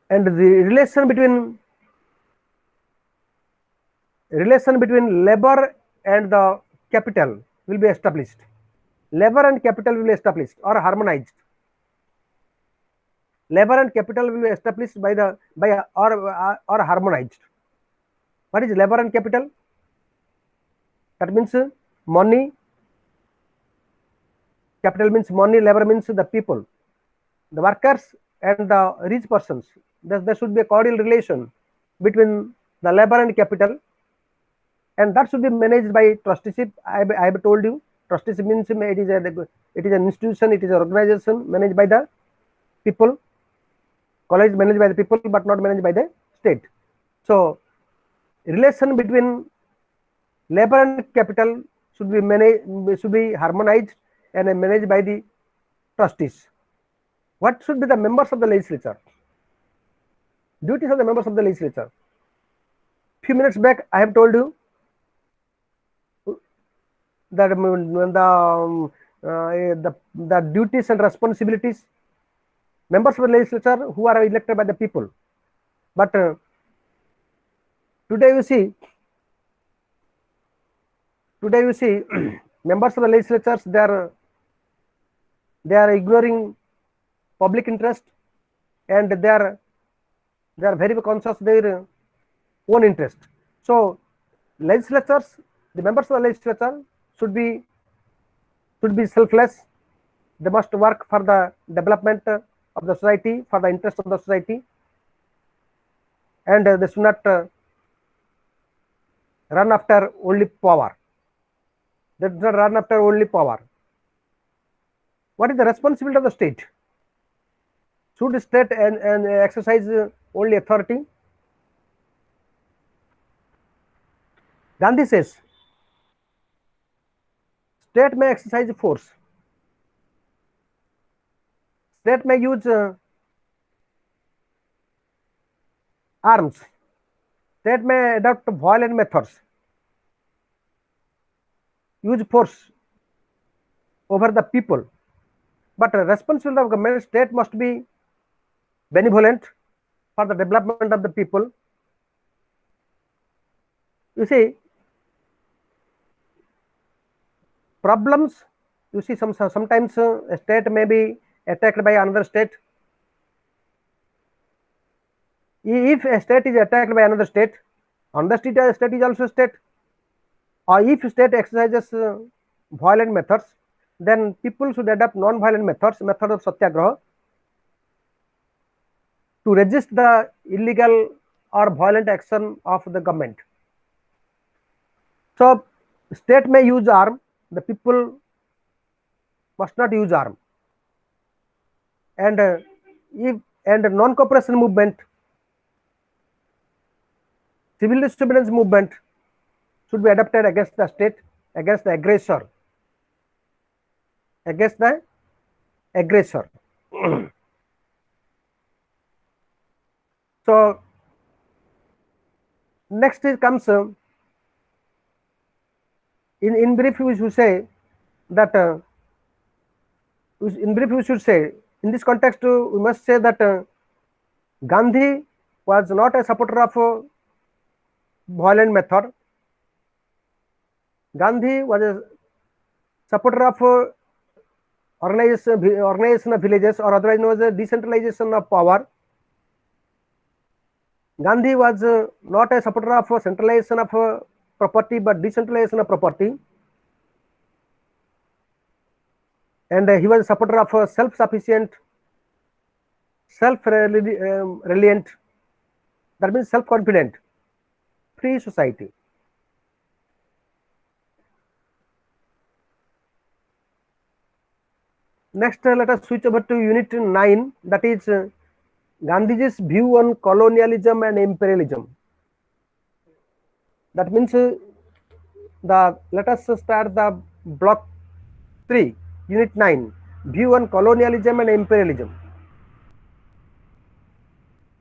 and the relation between labor and the capital will be established. Labor and capital will be established or harmonized. Labor and capital will be established or harmonized. What is labor and capital? That means money. Capital means money. Labor means the people, the workers and the rich persons. There should be a cordial relation between the labor and capital, and that should be managed by trusteeship. I have told you, trusteeship means it is an institution, it is an organization managed by the people. College managed by the people, but not managed by the state. So relation between labor and capital should be harmonized and managed by the trustees. What should be the members of the legislature? Duties of the members of the legislature. Few minutes back, I have told you that the duties and responsibilities. Members of the legislature who are elected by the people, but today you see members of the legislatures, they are ignoring public interest, and they are very conscious of their own interest. So legislatures, the members of the legislature should be selfless. They must work for the development of the society, for the interest of the society, and they should not run after only power. They do not run after only power. What is the responsibility of the state? Should the state and exercise only authority? Gandhi says state may exercise force. State may use arms. State may adopt violent methods, use force over the people. But responsibility of government, state must be benevolent for the development of the people. You see, problems. You see, sometimes a state may be attacked by another state. If a state is attacked by another state is also a state. Or if state exercises violent methods, then people should adopt non-violent methods, method of satyagraha, to resist the illegal or violent action of the government. So state may use arm, the people must not use arm. And non-cooperation movement, civil disobedience movement should be adopted against the state, against the aggressor. So next comes in brief we should say that in this context we must say that Gandhi was not a supporter of violent method. Gandhi was a supporter of organization of villages, or otherwise known as a decentralization of power. Gandhi was not a supporter of centralization of property, but decentralization of property. and he was a supporter of a self-sufficient, self-reliant, that means self-confident, free society. Next, let us switch over to Unit 9, that is Gandhiji's view on colonialism and imperialism. That means let us start the block 3, Unit 9, view on colonialism and imperialism.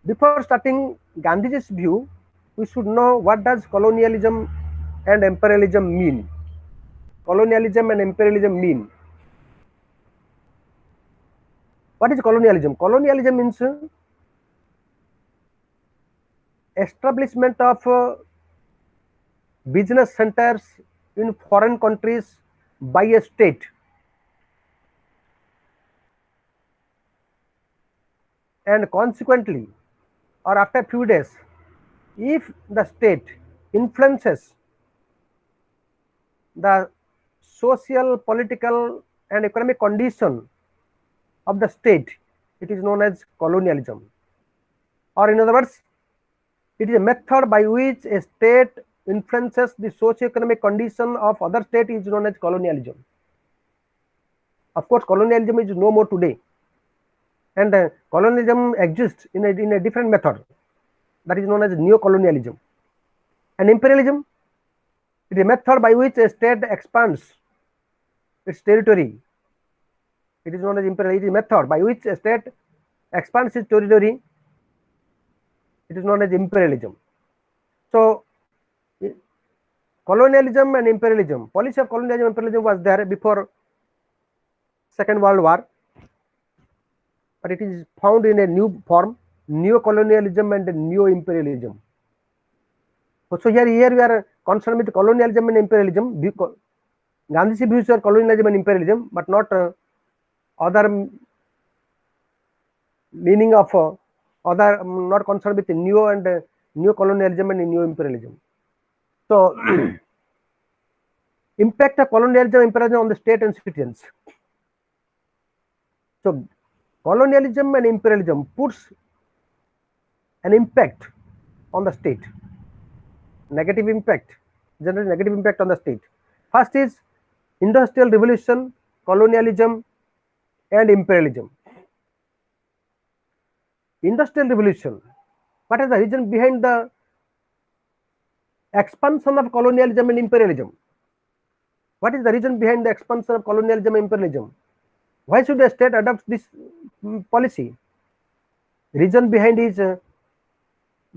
Before starting Gandhiji's view, we should know what does colonialism and imperialism mean. Colonialism and imperialism mean. What is colonialism? Colonialism means establishment of business centers in foreign countries by a state, and consequently, or after a few days, if the state influences the social, political and economic condition of the state, it is known as colonialism. Or in other words, it is a method by which a state influences the socio-economic condition of other state is known as colonialism. Of course, colonialism is no more today, and colonialism exists in a different method, that is known as neo-colonialism. And imperialism, it is a method by which a state expands its territory. It is known as imperialism. It is a method by which a state expands its territory. It is known as imperialism. So, colonialism and imperialism, policy of colonialism and imperialism was there before Second World War, but it is found in a new form, neo-colonialism and neo-imperialism. So here we are concerned with colonialism and imperialism. Gandhiji views are colonialism and imperialism, but not other meaning of other, not concerned with neo and neo-colonialism and neo-imperialism. So impact of colonialism and imperialism on the state and citizens. So colonialism and imperialism puts an impact on the state, negative impact, generally negative impact on the state. First is industrial revolution, colonialism and imperialism. Industrial revolution, what is the reason behind the expansion of colonialism and imperialism? What is the reason behind the expansion of colonialism and imperialism? Why should a state adopt this policy? Reason behind is the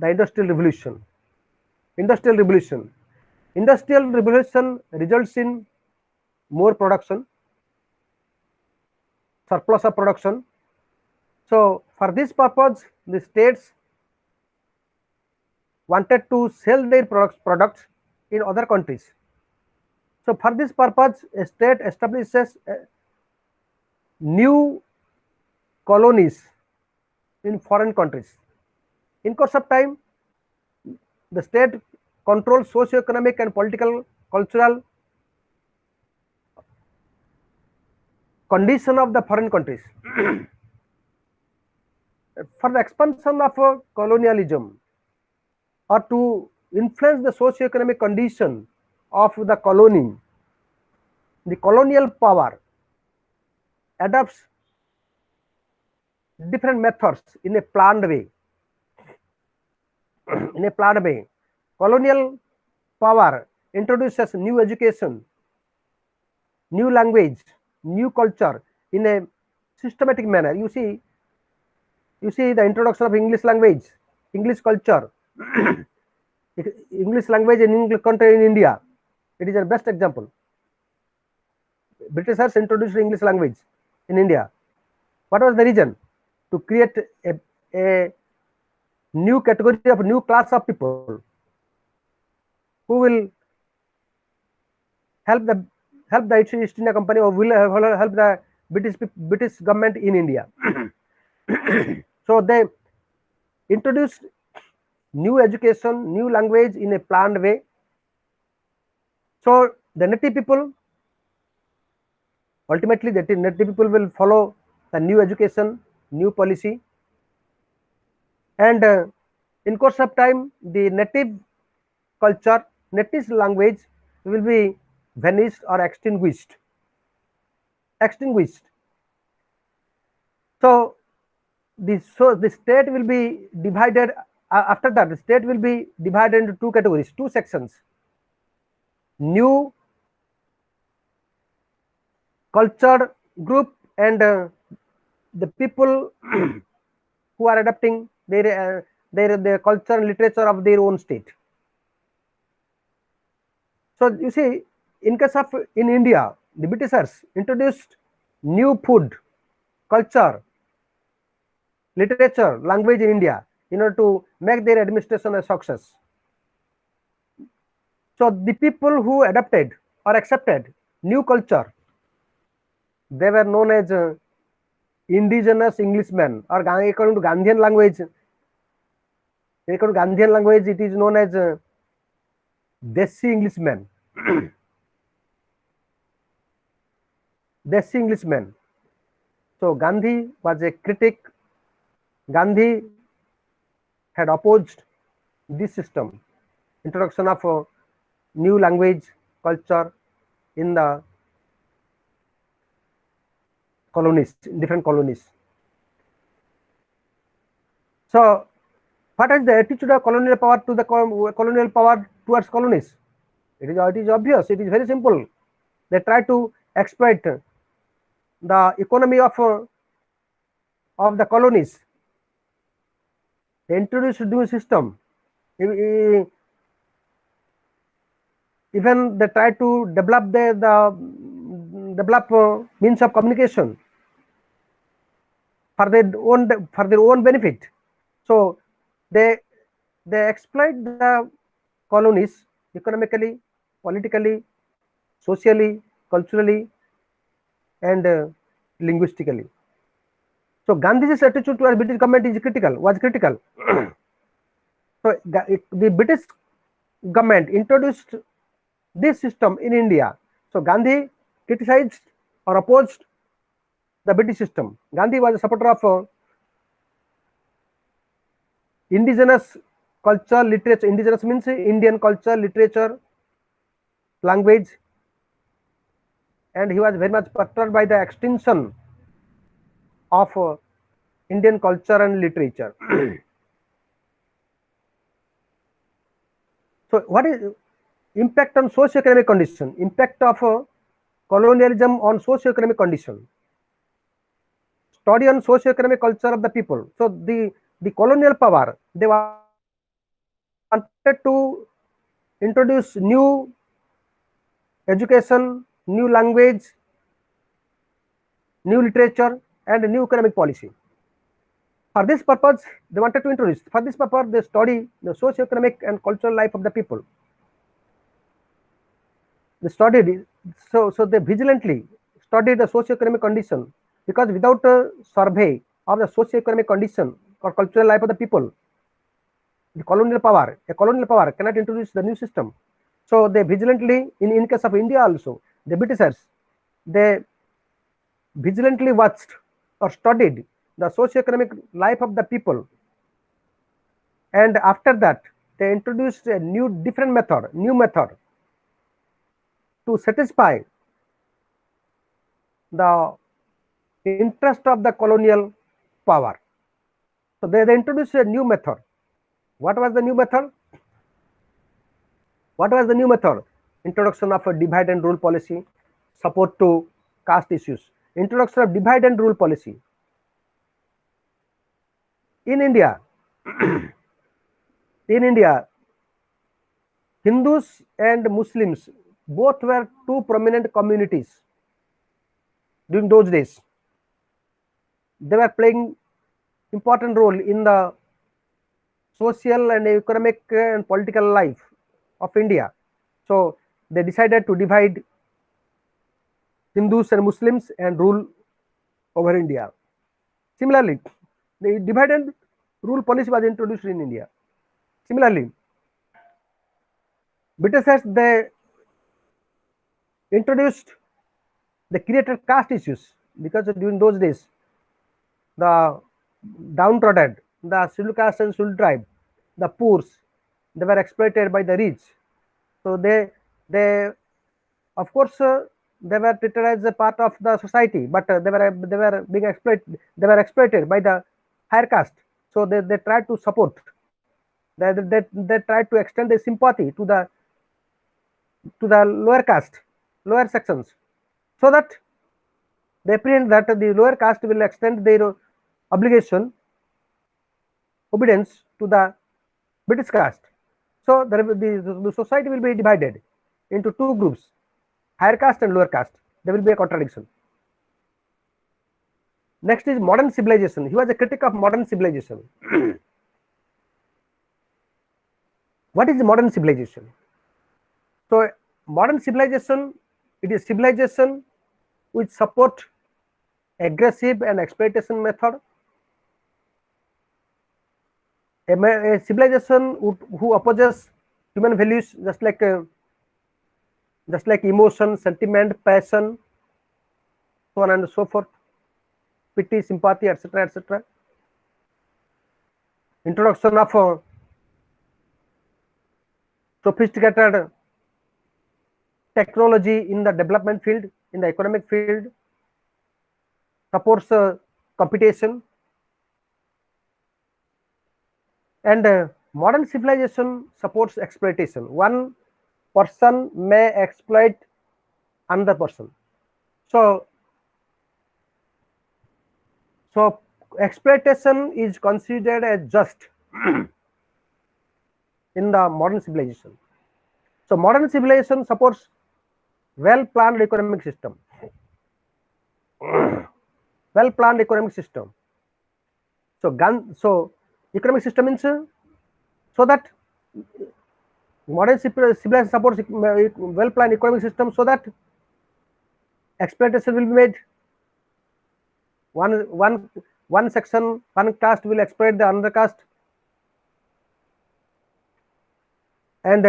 industrial revolution. Industrial revolution. Industrial revolution results in more production, surplus of production. So for this purpose, the states wanted to sell their products in other countries. So for this purpose, a state establishes new colonies in foreign countries. In course of time, the state controls socio-economic and political, cultural condition of the foreign countries. For the expansion of colonialism, or to influence the socio-economic condition of the colony, the colonial power adopts different methods in a planned way. In a planned way, colonial power introduces new education, new language, new culture in a systematic manner. You see the introduction of English language, English culture, English language in English country in India. It is the best example. Britishers introduced English language in India. What was the reason? To create a new category of new class of people who will help the East India Company, or will help the British government in India. So they introduced new education, new language in a planned way. So the native people, Ultimately, the native people will follow the new education, new policy, and in course of time, the native culture, native language will be vanished or extinguished. Extinguished. So the state will be divided. After that, the state will be divided into two categories, two sections: new culture group and the people who are adapting their culture and literature of their own state. So you see, in case of in India, the Britishers introduced new food, culture, literature, language in India in order to make their administration a success. So the people who adapted or accepted new culture, they were known as indigenous Englishmen, or according to Gandhian language, it is known as Desi Englishmen. Desi Englishmen. So Gandhi was a critic. Gandhi had opposed this system, introduction of new language, culture in the colonies, different colonies. So what is the attitude of colonial power to the colonial power towards colonies? It is obvious. It is very simple. They try to exploit the economy of the colonies. They introduced a new system. Even they try to develop develop means of communication for their own benefit. So they exploit the colonies economically, politically, socially, culturally, and linguistically. So Gandhiji's attitude towards British government was critical. So the British government introduced this system in India. So Gandhi criticized or opposed the British system. Gandhi was a supporter of indigenous culture, literature. Indigenous means Indian culture, literature, language, and he was very much perturbed by the extinction of Indian culture and literature. So what is impact on socio-economic condition? Impact of colonialism on socio-economic condition. Study on socio-economic culture of the people. So the colonial power, they wanted to introduce new education, new language, new literature, and new economic policy. For this purpose, they wanted to introduce. For this purpose, they study the socio-economic and cultural life of the people. They studied, so they vigilantly studied the socio-economic condition, because without a survey of the socio-economic condition or cultural life of the people, a colonial power cannot introduce the new system. So they vigilantly, in case of India also, the Britishers, they vigilantly watched or studied the socio-economic life of the people, and after that they introduced a new method to satisfy the interest of the colonial power. So they introduced a new method. What was the new method? Introduction of a divide and rule policy, support to caste issues. Introduction of divide and rule policy. In India, Hindus and Muslims both were two prominent communities during those days. They were playing important role in the social and economic and political life of India. So they decided to divide Hindus and Muslims and rule over India. Similarly, the divide and rule policy was introduced in India. Similarly, Britishers, they introduced They created caste issues because during those days, the downtrodden, the scheduled caste and scheduled tribe, the poor, they were exploited by the rich. So they of course they were treated as a part of the society, but they were being exploited. They were exploited by the higher caste. So they tried to support. They tried to extend their sympathy to the lower caste, lower sections, so that they apprehend that the lower caste will extend their obligation, obedience to the British caste. So the society will be divided into two groups, higher caste and lower caste. There will be a contradiction. Next is modern civilization. He was a critic of modern civilization. What is modern civilization? So modern civilization, it is civilization which support aggressive and exploitation method. A civilization who opposes human values, just like emotion, sentiment, passion, so on and so forth, pity, sympathy, etc., etc. Introduction of sophisticated technology in the development field, in the economic field, supports competition, and modern civilization supports exploitation. One person may exploit another person. So exploitation is considered as just in the modern civilization. So modern civilization supports well-planned economic system. Well-planned economic system. So economic system means so that modern civilization supports well-planned economic system so that exploitation will be made. One section, one caste will exploit the another caste, and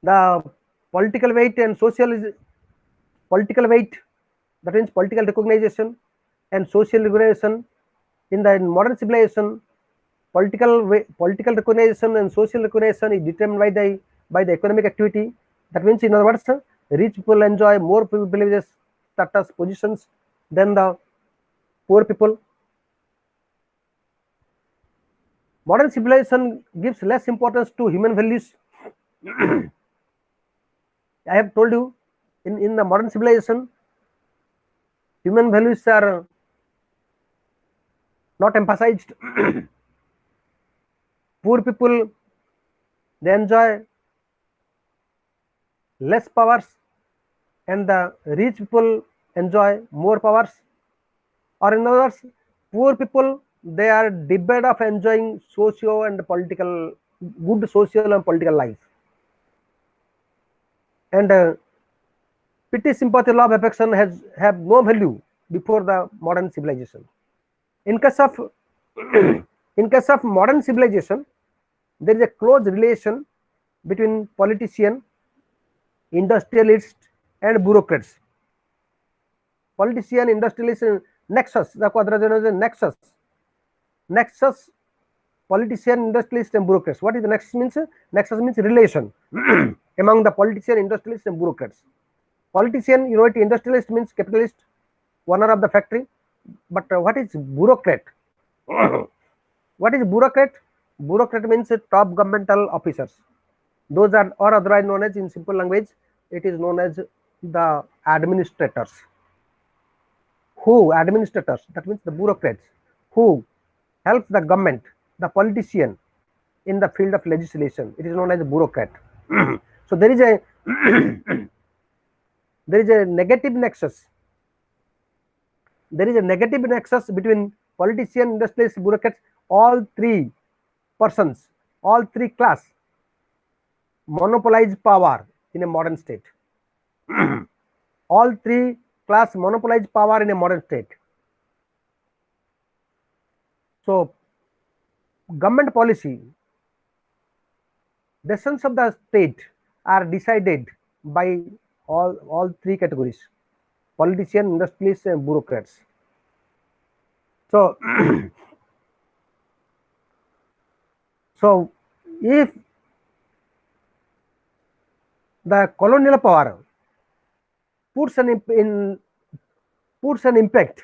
the political weight and political weight, that means political recognition and social recognition. In the modern civilization, political recognition and social recognition is determined by the economic activity. That means, in other words, rich people enjoy more privileges, status, positions than the poor people. Modern civilization gives less importance to human values. I have told you, in the modern civilization, human values are not emphasized. Poor people, they enjoy less powers, and the rich people enjoy more powers. Or in other words, poor people, they are deprived of enjoying socio and political, good social and political life. And pity, sympathy, love, affection have no value before the modern civilization. In case of in case of modern civilization, there is a close relation between politician, industrialist, and bureaucrats. Politician, industrialist, nexus, the quadrant is a nexus. Nexus, politician, industrialist, and bureaucrats. What is the nexus means? Nexus means relation among the politician, industrialist, and bureaucrats. Politician, you know it, industrialist means capitalist, owner of the factory. But what is bureaucrat? What is bureaucrat? Bureaucrat means top governmental officers. Those are, or otherwise known as, in simple language, it is known as the administrators. Who administrators? That means the bureaucrats who help the government, the politician, in the field of legislation. It is known as a bureaucrat. So there is a there is a negative nexus. There is a negative nexus between politician, industrialist, bureaucrats. All three persons, all three class monopolize power in a modern state. All three class monopolize power in a modern state. So government policy, decisions of the state are decided by all three categories: politicians, industrialists, and bureaucrats. So, so if the colonial power puts puts an impact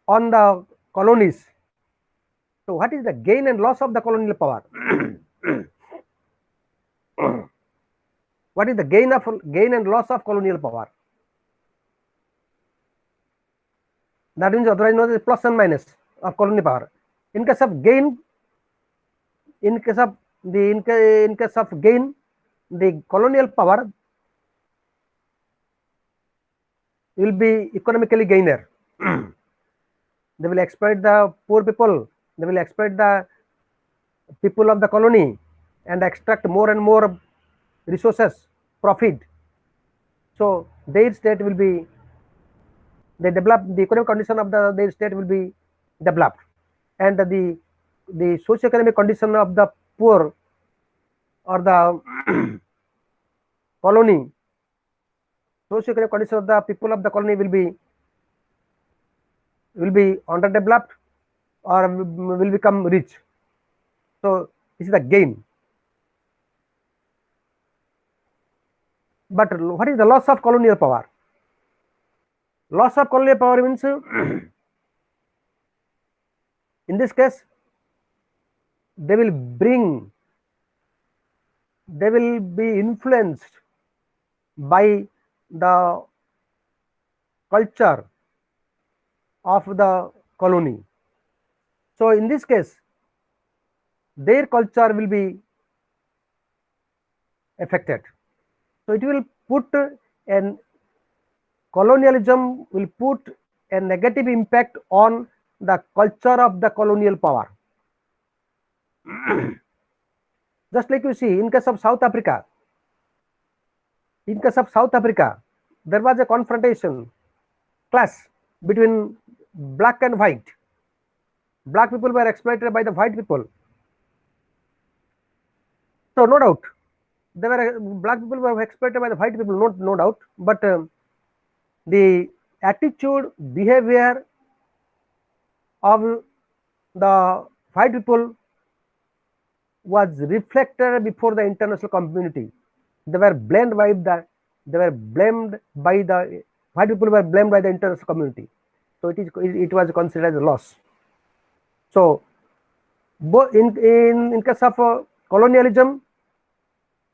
on the colonies, so what is the gain and loss of the colonial power? What is the gain and loss of colonial power? That means otherwise known as plus and minus of colonial power. In case of gain, in case of gain, the colonial power will be economically gainer. They will exploit the poor people. They will exploit the people of the colony and extract more and more resources, profit. So their state will be, they develop, the economic condition of their state will be developed, and the socio-economic condition of the poor or the colony, socio-economic condition of the people of the colony will be underdeveloped or will become rich. So this is the gain. But what is the loss of colonial power? Loss of colonial power means in this case they will be influenced by the culture of the colony. So in this case their culture will be affected. So it will put an colonialism will put a negative impact on the culture of the colonial power. Just like you see in case of South Africa, there was a confrontation, clash between black and white. Black people were exploited by the white people. So no doubt, black people were exploited by the white people, no doubt. But the attitude, behavior of the white people was reflected before the international community. They were blamed by the white people were blamed by the international community. So it was considered as a loss. So in case of colonialism,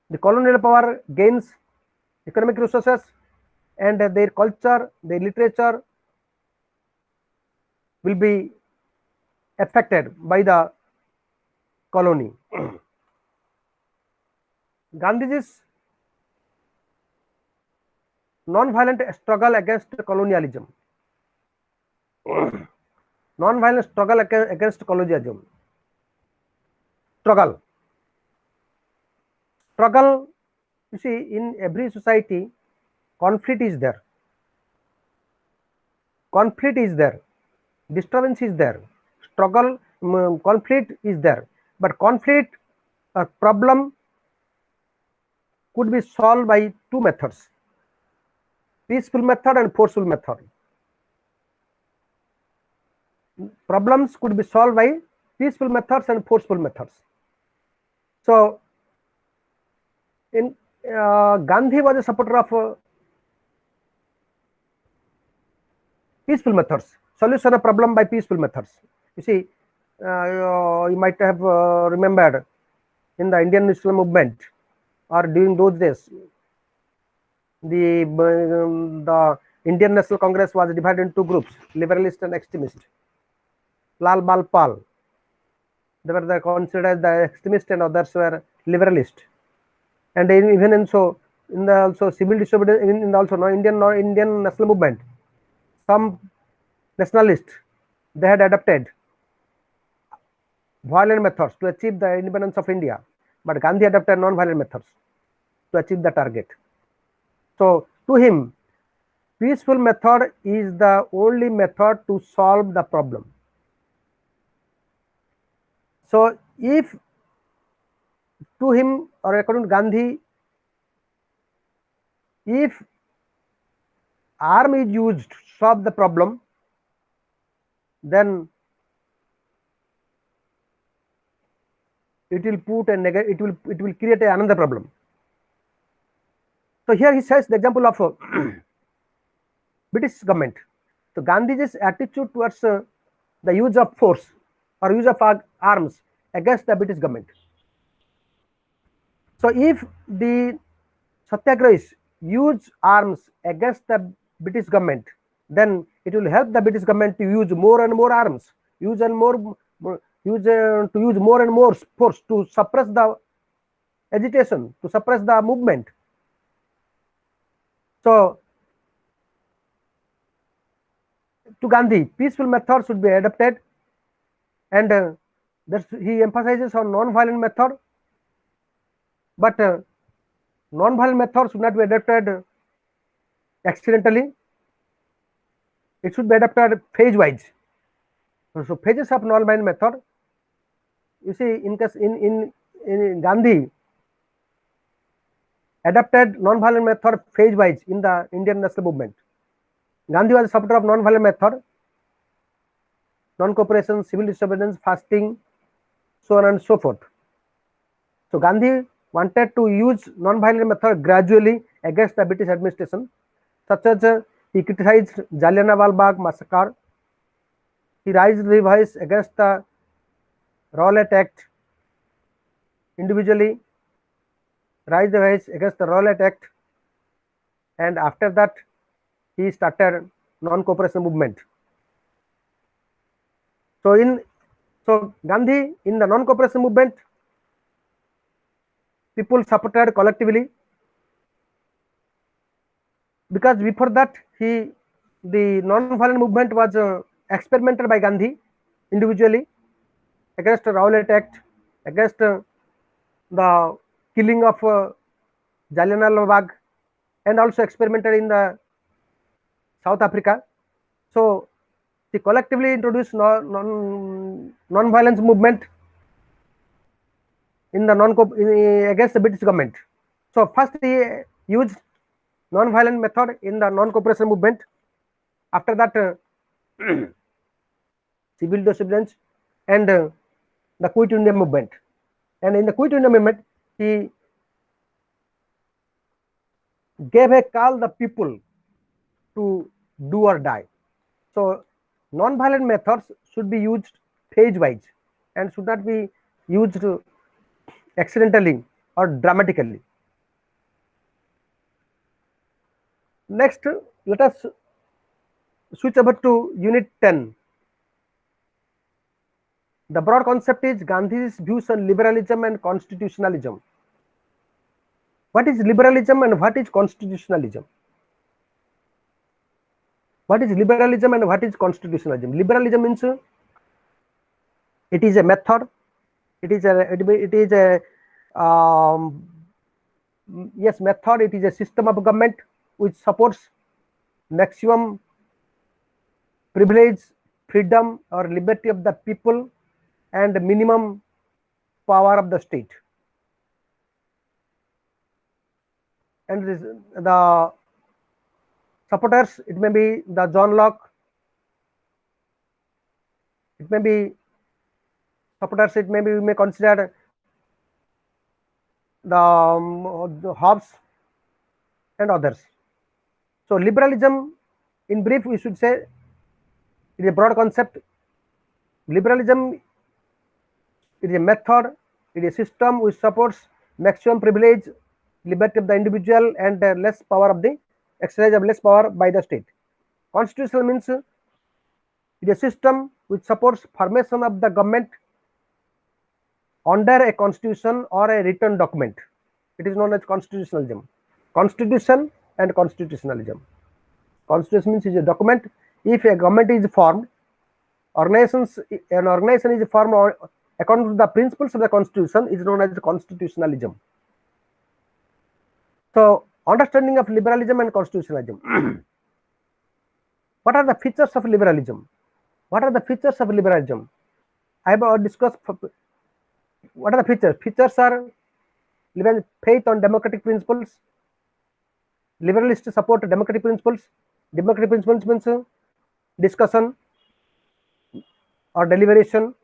the colonial power gains economic resources, and their culture, their literature will be affected by the colony. Gandhiji's non-violent struggle against colonialism. Non-violent struggle against colonialism. Struggle, you see, in every society, conflict is there. Disturbance is there. Struggle, conflict is there. But conflict or problem could be solved by two methods: peaceful method and forceful method. Problems could be solved by peaceful methods and forceful methods. So Gandhi was a supporter of peaceful methods, solution of problem by peaceful methods. You see, you might have remembered in the Indian national movement, or during those days, the Indian National Congress was divided into two groups: liberalist and extremist. Lal Bal Pal, they were considered as the extremist, and others were liberalist. And even in the also civil disobedience in also Indian national movement, some nationalists, they had adopted violent methods to achieve the independence of India, but Gandhi adopted non-violent methods to achieve the target. So to him, peaceful method is the only method to solve the problem. So if to him, or according to Gandhi, if arm is used to solve the problem, then it will put a it will create another problem. So here he says the example of British government. So Gandhiji's attitude towards the use of force or use of arms against the British government. So if the Satyagrahis use arms against the British government, then it will help the British government to use more and more arms, use and more to use more and more force to suppress the agitation, to suppress the movement. So to Gandhi, peaceful methods should be adopted, and he emphasizes on non-violent method, but non-violent methods should not be adopted accidentally. It should be adopted phase-wise. So phases of non-violent method. You see, in Gandhi adopted non-violent method phase-wise in the Indian national movement. Gandhi was a supporter of non-violent method, non-cooperation, civil disobedience, fasting, so on and so forth. So Gandhi wanted to use non-violent method gradually against the British administration, such as he criticized Jallianwala Bagh massacre, he raised the voice against the Rowlatt Act individually, raised the voice against the Rowlatt Act, and after that he started non-cooperation movement. So Gandhi in the non-cooperation movement, people supported collectively, because before that the non-violent movement was experimented by Gandhi individually against the Rowlatt Act, against the killing of Jallianwala Bagh, and also experimented in the South Africa. So he collectively introduced non-violence movement in the against the British government. So first he used non-violent method in the non-cooperation movement. After that, civil disobedience and the Quit India movement. And in the Quit India movement, he gave a call the people to do or die. So non-violent methods should be used phase-wise and should not be used accidentally or dramatically. Next, let us switch over to Unit 10. The broad concept is Gandhi's views on liberalism and constitutionalism. What is liberalism and what is constitutionalism? What is liberalism and what is constitutionalism? Liberalism means it is a method. It is a method. It is a system of government which supports maximum privilege, freedom or liberty of the people and minimum power of the state. And the supporters, it may be the John Locke, it may be supporters, it may be, we may consider the Hobbes and others. So liberalism, in brief, we should say it is a broad concept. Liberalism is a method, it is a system which supports maximum privilege, liberty of the individual and less power of the exercise of less power by the state. Constitutional means it is a system which supports formation of the government under a constitution or a written document. It is known as constitutionalism. Constitution and constitutionalism. Constitution means is a document. If a government is formed, an organization is formed according to the principles of the constitution is known as constitutionalism. So understanding of liberalism and constitutionalism. What are the features of liberalism? What are the features of liberalism? I have discussed what are the features. Features are faith on democratic principles, Liberalists support democratic principles. Democratic principles means discussion or deliberation,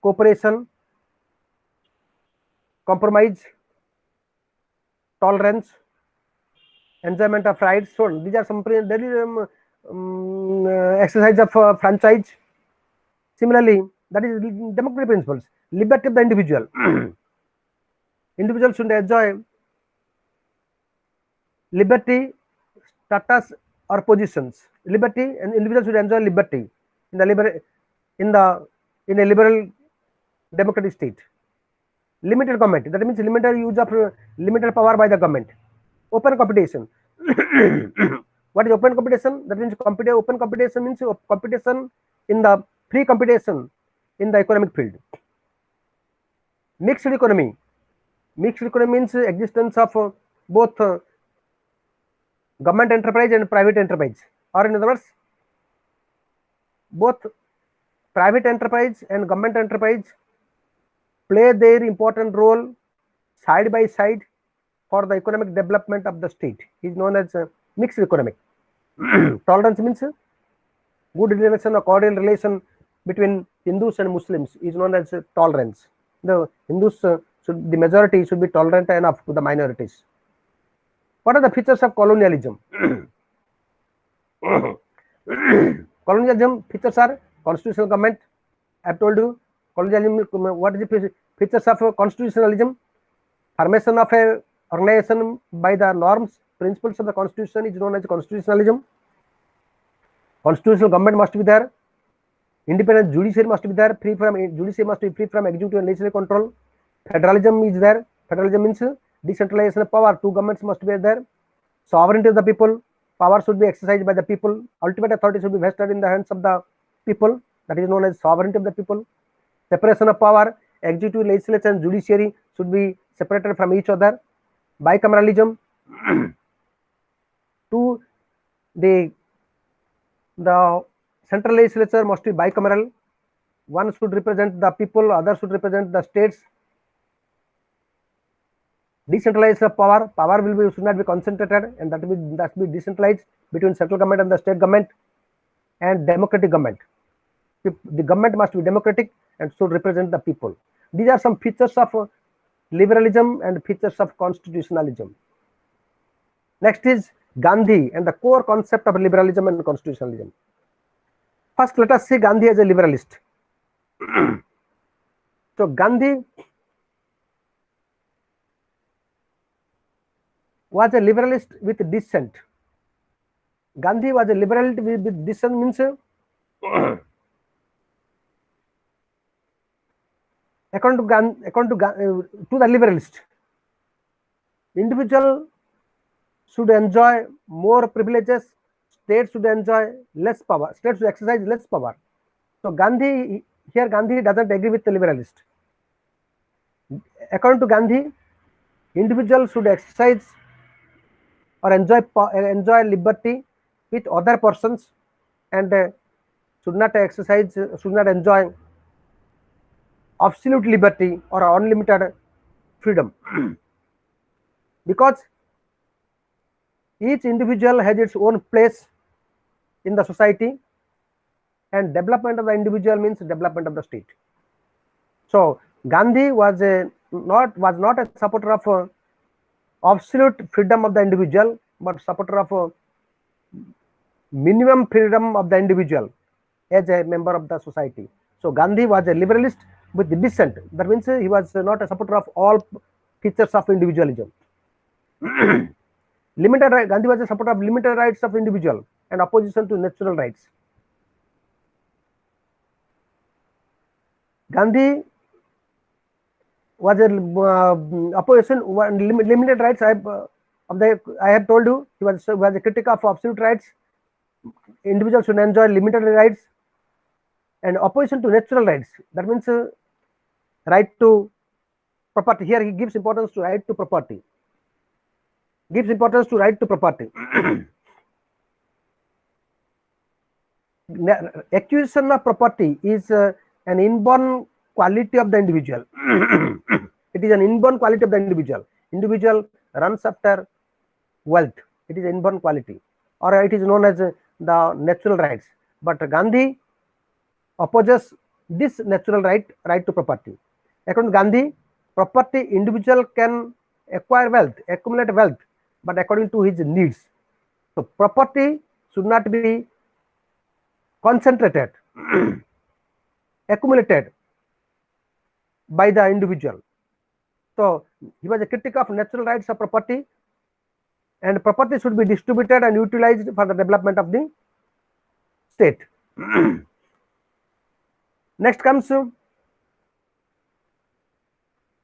cooperation, compromise, tolerance, enjoyment of rights. So these are some exercise of franchise. Similarly, that is democratic principles. Liberty of the individual. Individuals should enjoy liberty, status or positions. Liberty, and individuals should enjoy liberty in a liberal democratic state. Limited government, that means limited use of limited power by the government. Open competition. What is open competition? That means open competition means competition in the free competition in the economic field. Mixed economy. Mixed economy means existence of both government enterprise and private enterprise, or in other words, both private enterprise and government enterprise play their important role side by side for the economic development of the state. Is known as mixed economic. Tolerance means good relation or cordial relation between Hindus and Muslims is known as tolerance. The Hindus the majority should be tolerant enough to the minorities. What are the features of colonialism? Colonialism features are constitutional government. I have told you colonialism. What is the features of constitutionalism? Formation of a organization by the norms, principles of the constitution is known as constitutionalism. Constitutional government must be there. Independent judiciary must be there. Judiciary must be free from executive and legislative control. Federalism is there. Federalism means decentralization of power. Two governments must be there. Sovereignty of the people. Power should be exercised by the people. Ultimate authority should be vested in the hands of the people. That is known as sovereignty of the people. Separation of power. Executive, legislature, and judiciary should be separated from each other. Bicameralism. The central legislature must be bicameral. One should represent the people, other should represent the states. Decentralization of power. Power should not be concentrated, and that will be decentralized between central government and the state government. And democratic government. The government must be democratic and should represent the people. These are some features of liberalism and features of constitutionalism. Next is Gandhi and the core concept of liberalism and constitutionalism. First, let us see Gandhi as a liberalist. So Gandhi was a liberalist with dissent. Gandhi was a liberalist with dissent means according to the liberalist, individual should enjoy more privileges, state should enjoy less power, state should exercise less power. So Gandhi doesn't agree with the liberalist. According to Gandhi, individual should exercise or enjoy liberty with other persons and should not enjoy absolute liberty or unlimited freedom. Because each individual has its own place in the society, and development of the individual means development of the state. So Gandhi was not a supporter of absolute freedom of the individual, but supporter of minimum freedom of the individual as a member of the society. So Gandhi was a liberalist with dissent. That means he was not a supporter of all features of individualism. Gandhi was a supporter of limited rights of individual and opposition to natural rights. Gandhi was a opposition limited rights. I have told you he was a critic of absolute rights. Individuals should enjoy limited rights and opposition to natural rights. That means right to property. Here he gives importance to right to property. Acquisition of property is an inborn quality of the individual. It is an inborn quality of the individual. Individual runs after wealth. It is inborn quality, or it is known as the natural rights. But Gandhi opposes this natural right to property. According to Gandhi, property individual can acquire wealth, accumulate wealth, but according to his needs. So property should not be concentrated, accumulated by the individual. So he was a critic of natural rights of property, and property should be distributed and utilized for the development of the state. Next comes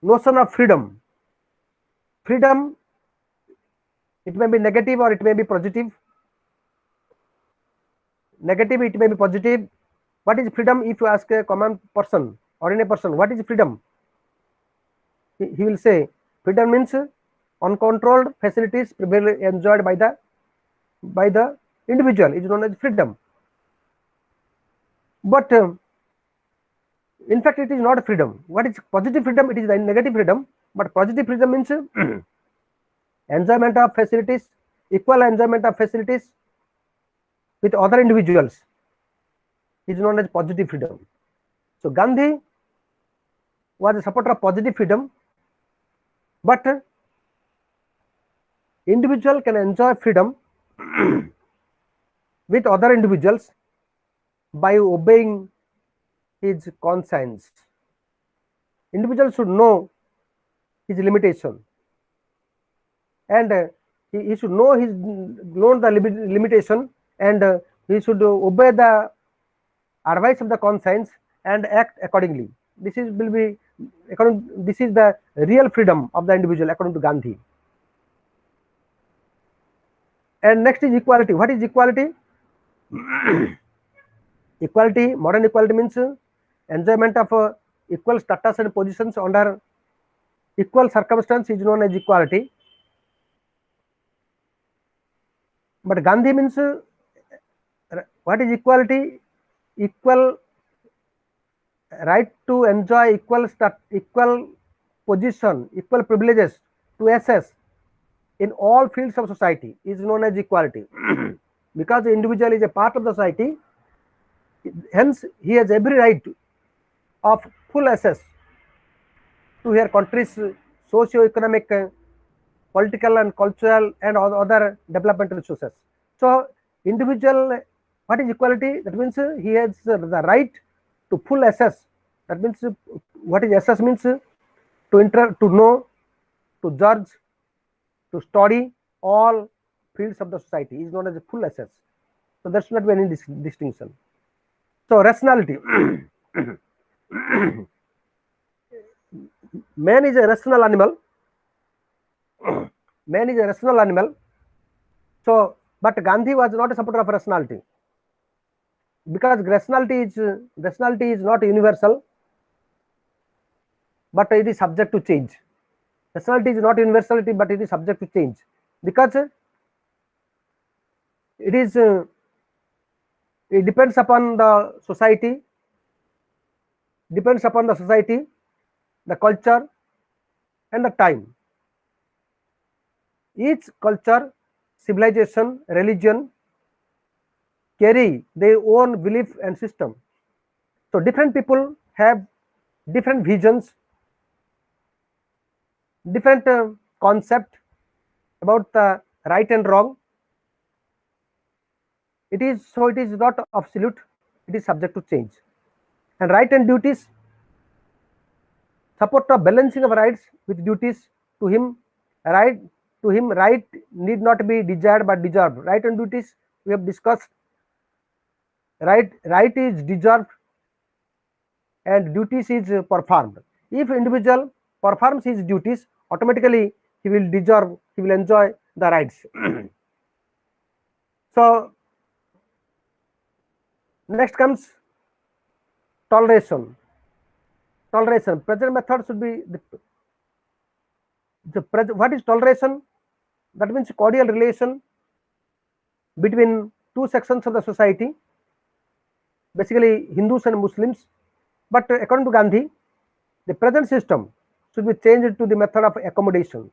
notion of freedom. Freedom, it may be negative or it may be positive. Negative, it may be positive. What is freedom? If you ask a common person, ordinary person, what is freedom? He will say freedom means uncontrolled facilities primarily enjoyed by the individual is known as freedom. But in fact, it is not freedom. What is positive freedom? It is the negative freedom. But positive freedom means enjoyment of facilities, equal enjoyment of facilities with other individuals is known as positive freedom. So Gandhi was a supporter of positive freedom, but individual can enjoy freedom with other individuals by obeying his conscience. Individual should know his limitation, and he should know the limitation, and he should obey the advice of the conscience and act accordingly. This is the real freedom of the individual according to Gandhi. And next is equality. What is equality? Equality, modern equality means enjoyment of equal status and positions under equal circumstance is known as equality. But Gandhi means what is equality? Equal right to enjoy equal position, equal privileges to access in all fields of society is known as equality. Because the individual is a part of the society, hence he has every right of full access to her country's socio-economic, political and cultural and other developmental resources. So individual, what is equality? That means he has the right to full access. That means what is access means to know, to judge, to study all fields of the society is known as a full access. So there should not be any distinction. So rationality. Man is a rational animal. Man is a rational animal. So, but Gandhi was not a supporter of rationality, because rationality is not universal, but it is subject to change. Rationality is not universality, but it is subject to change, because it depends upon the society, the culture and the time. Each culture, civilization, religion carry their own belief and system. So different people have different visions, different concept about the right and wrong. It is not absolute, it is subject to change. And right and duties support the balancing of rights with duties to him. Right need not be desired but deserved. Right and duties we have discussed. Right is deserved and duties is performed. If individual performs his duties, automatically he will enjoy the rights. So next comes toleration. Present method should be what is toleration? That means cordial relation between two sections of the society, basically Hindus and Muslims. But according to Gandhi, the present system should be changed to the method of accommodation.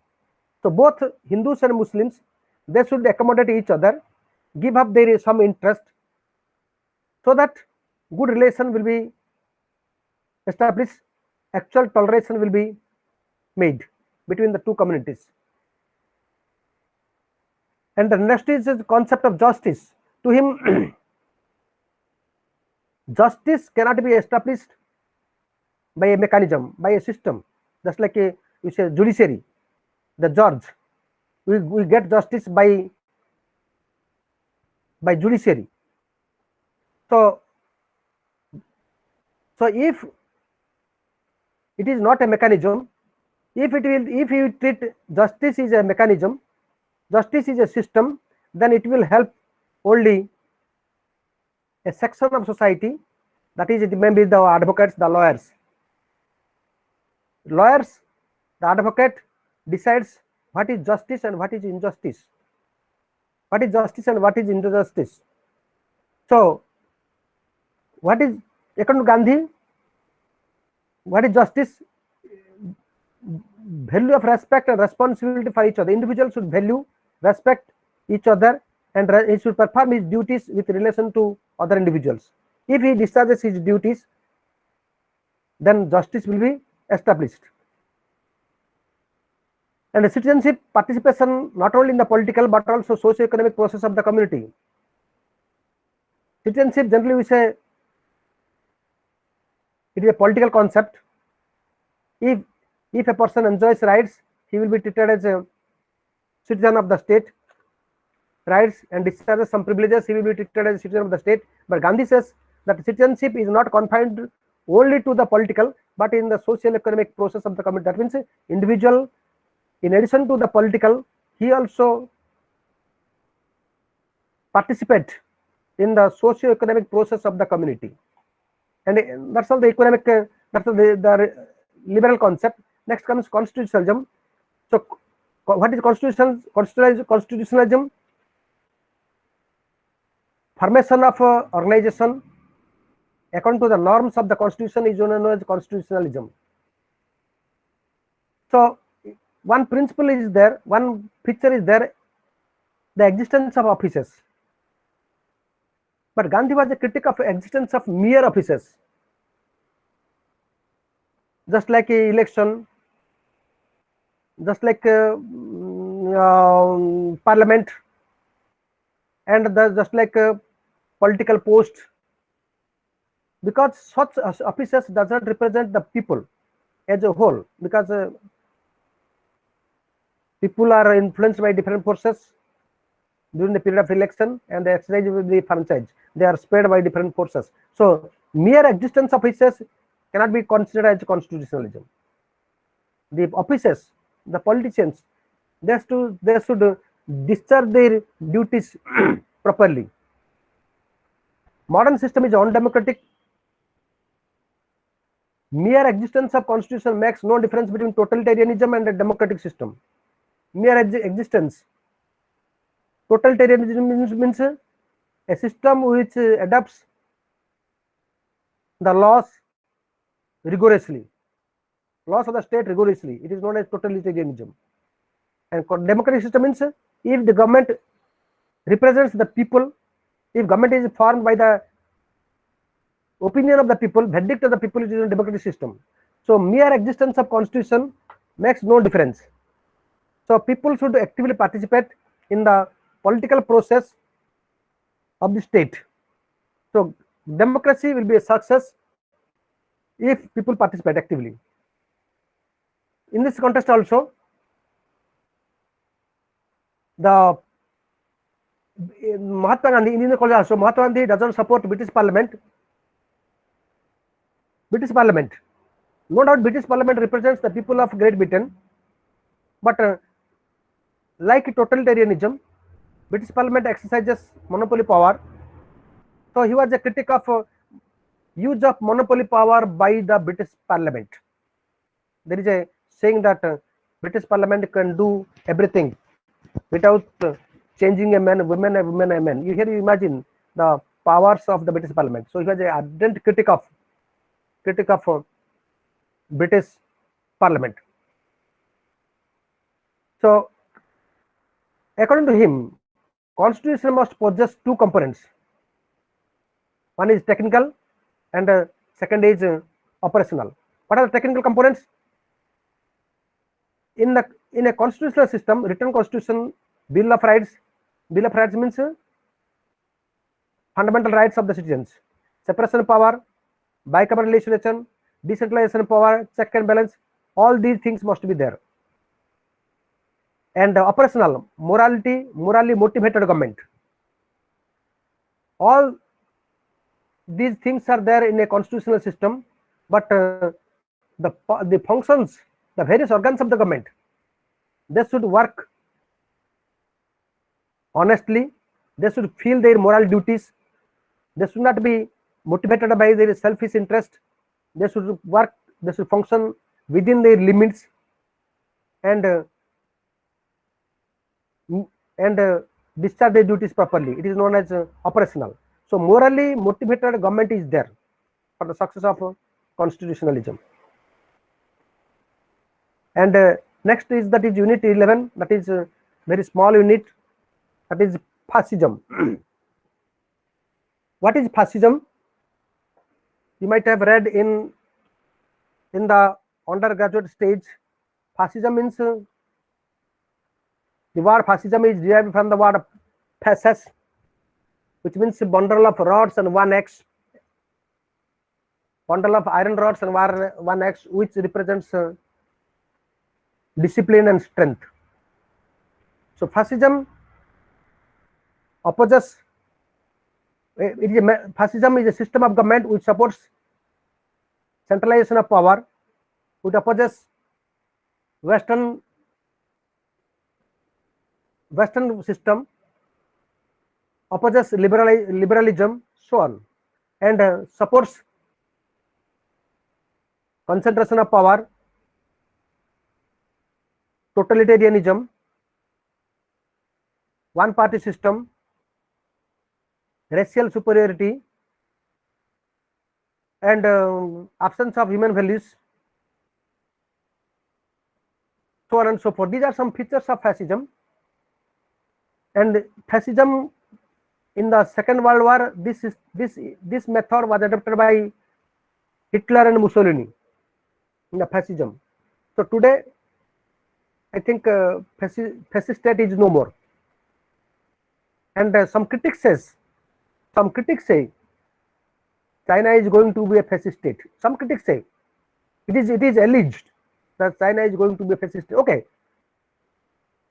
So both Hindus and Muslims They should accommodate each other, give up their some interest, so that good relation will be established, actual toleration will be made between the two communities. And the next is the concept of justice. To him, justice cannot be established by a mechanism, by a system, just like a you say judiciary, the judge. We get justice by judiciary. So if it is not a mechanism, if you treat justice is a mechanism, justice is a system, then it will help only a section of society, that is, it may be the advocates, the lawyers. Lawyers, the advocate decides what is justice and what is injustice, what is justice and what is injustice. So, what is, according to Gandhi, what is justice? Value of respect and responsibility for each other. Individuals should value, respect each other, and he should perform his duties with relation to other individuals. If he discharges his duties, then justice will be established. And the citizenship participation not only in the political but also socio-economic process of the community. Citizenship, generally we say it is a political concept. If a person enjoys rights, he will be treated as a citizen of the state. Rights and discharges some privileges, he will be treated as a citizen of the state. But Gandhi says that citizenship is not confined only to the political, but in the social economic process of the community. That means individual, in addition to the political, he also participate in the socio-economic process of the community. And that's all the economic, that's all the liberal concept. Next comes constitutionalism. So what is constitutionalism? Formation of organization according to the norms of the constitution is known as constitutionalism. So one principle is there, one feature is there, the existence of offices. But Gandhi was a critic of existence of mere offices, just like a election, just like parliament, and just like a political post, because such offices does not represent the people as a whole, because people are influenced by different forces during the period of election, and the exercise will be franchise. They are spread by different forces. So mere existence of offices cannot be considered as constitutionalism. The offices, the politicians, they should discharge their duties properly. Modern system is undemocratic. Mere existence of constitution makes no difference between totalitarianism and a democratic system. Mere existence. Totalitarianism means a system which adopts the laws rigorously, laws of the state rigorously. It is known as totalitarianism. And democratic system means if the government represents the people, if government is formed by the opinion of the people, verdict of the people, it is a democratic system. So mere existence of constitution makes no difference. So people should actively participate in the political process of the state. So democracy will be a success if people participate actively. In this context also, the Mahatma Gandhi, in the college also, Mahatma Gandhi does not support British Parliament. British Parliament, no doubt British Parliament represents the people of Great Britain, but like totalitarianism, British Parliament exercises monopoly power. So he was a critic of use of monopoly power by the British Parliament. There is a saying that British Parliament can do everything without changing a man, a woman, a woman, a man. You imagine the powers of the British Parliament. So he was an ardent critic of British Parliament. So According to him, constitution must possess two components. One is technical and second is operational. What are the technical components? In a constitutional system, written constitution, Bill of Rights. Bill of Rights means fundamental rights of the citizens, separation of power, bicameral legislation, decentralization of power, check and balance. All these things must be there. And operational, morally motivated government. All these things are there in a constitutional system, but the functions, the various organs of the government, they should work honestly. They should feel their moral duties. They should not be motivated by their selfish interest. They should work. They should function within their limits, and and discharge their duties properly. It is known as operational. So morally motivated government is there for the success of constitutionalism. And next is that is unit 11, that is very small unit, that is fascism. What is fascism? You might have read in the undergraduate stage. Fascism means the word fascism is derived from the word fasces, which means a bundle of rods and one axe, bundle of iron rods and one axe, which represents discipline and strength. So fascism opposes. Fascism is a system of government which supports centralization of power, which opposes Western system, opposes liberalism, so on, and supports concentration of power, totalitarianism, one party system, racial superiority, and absence of human values, so on and so forth. These are some features of fascism. And fascism in the Second World War, this method was adopted by Hitler and Mussolini in the fascism. So today, I think fascist state is no more. And some critics say China is going to be a fascist state. Some critics say it is alleged that China is going to be a fascist state. Okay,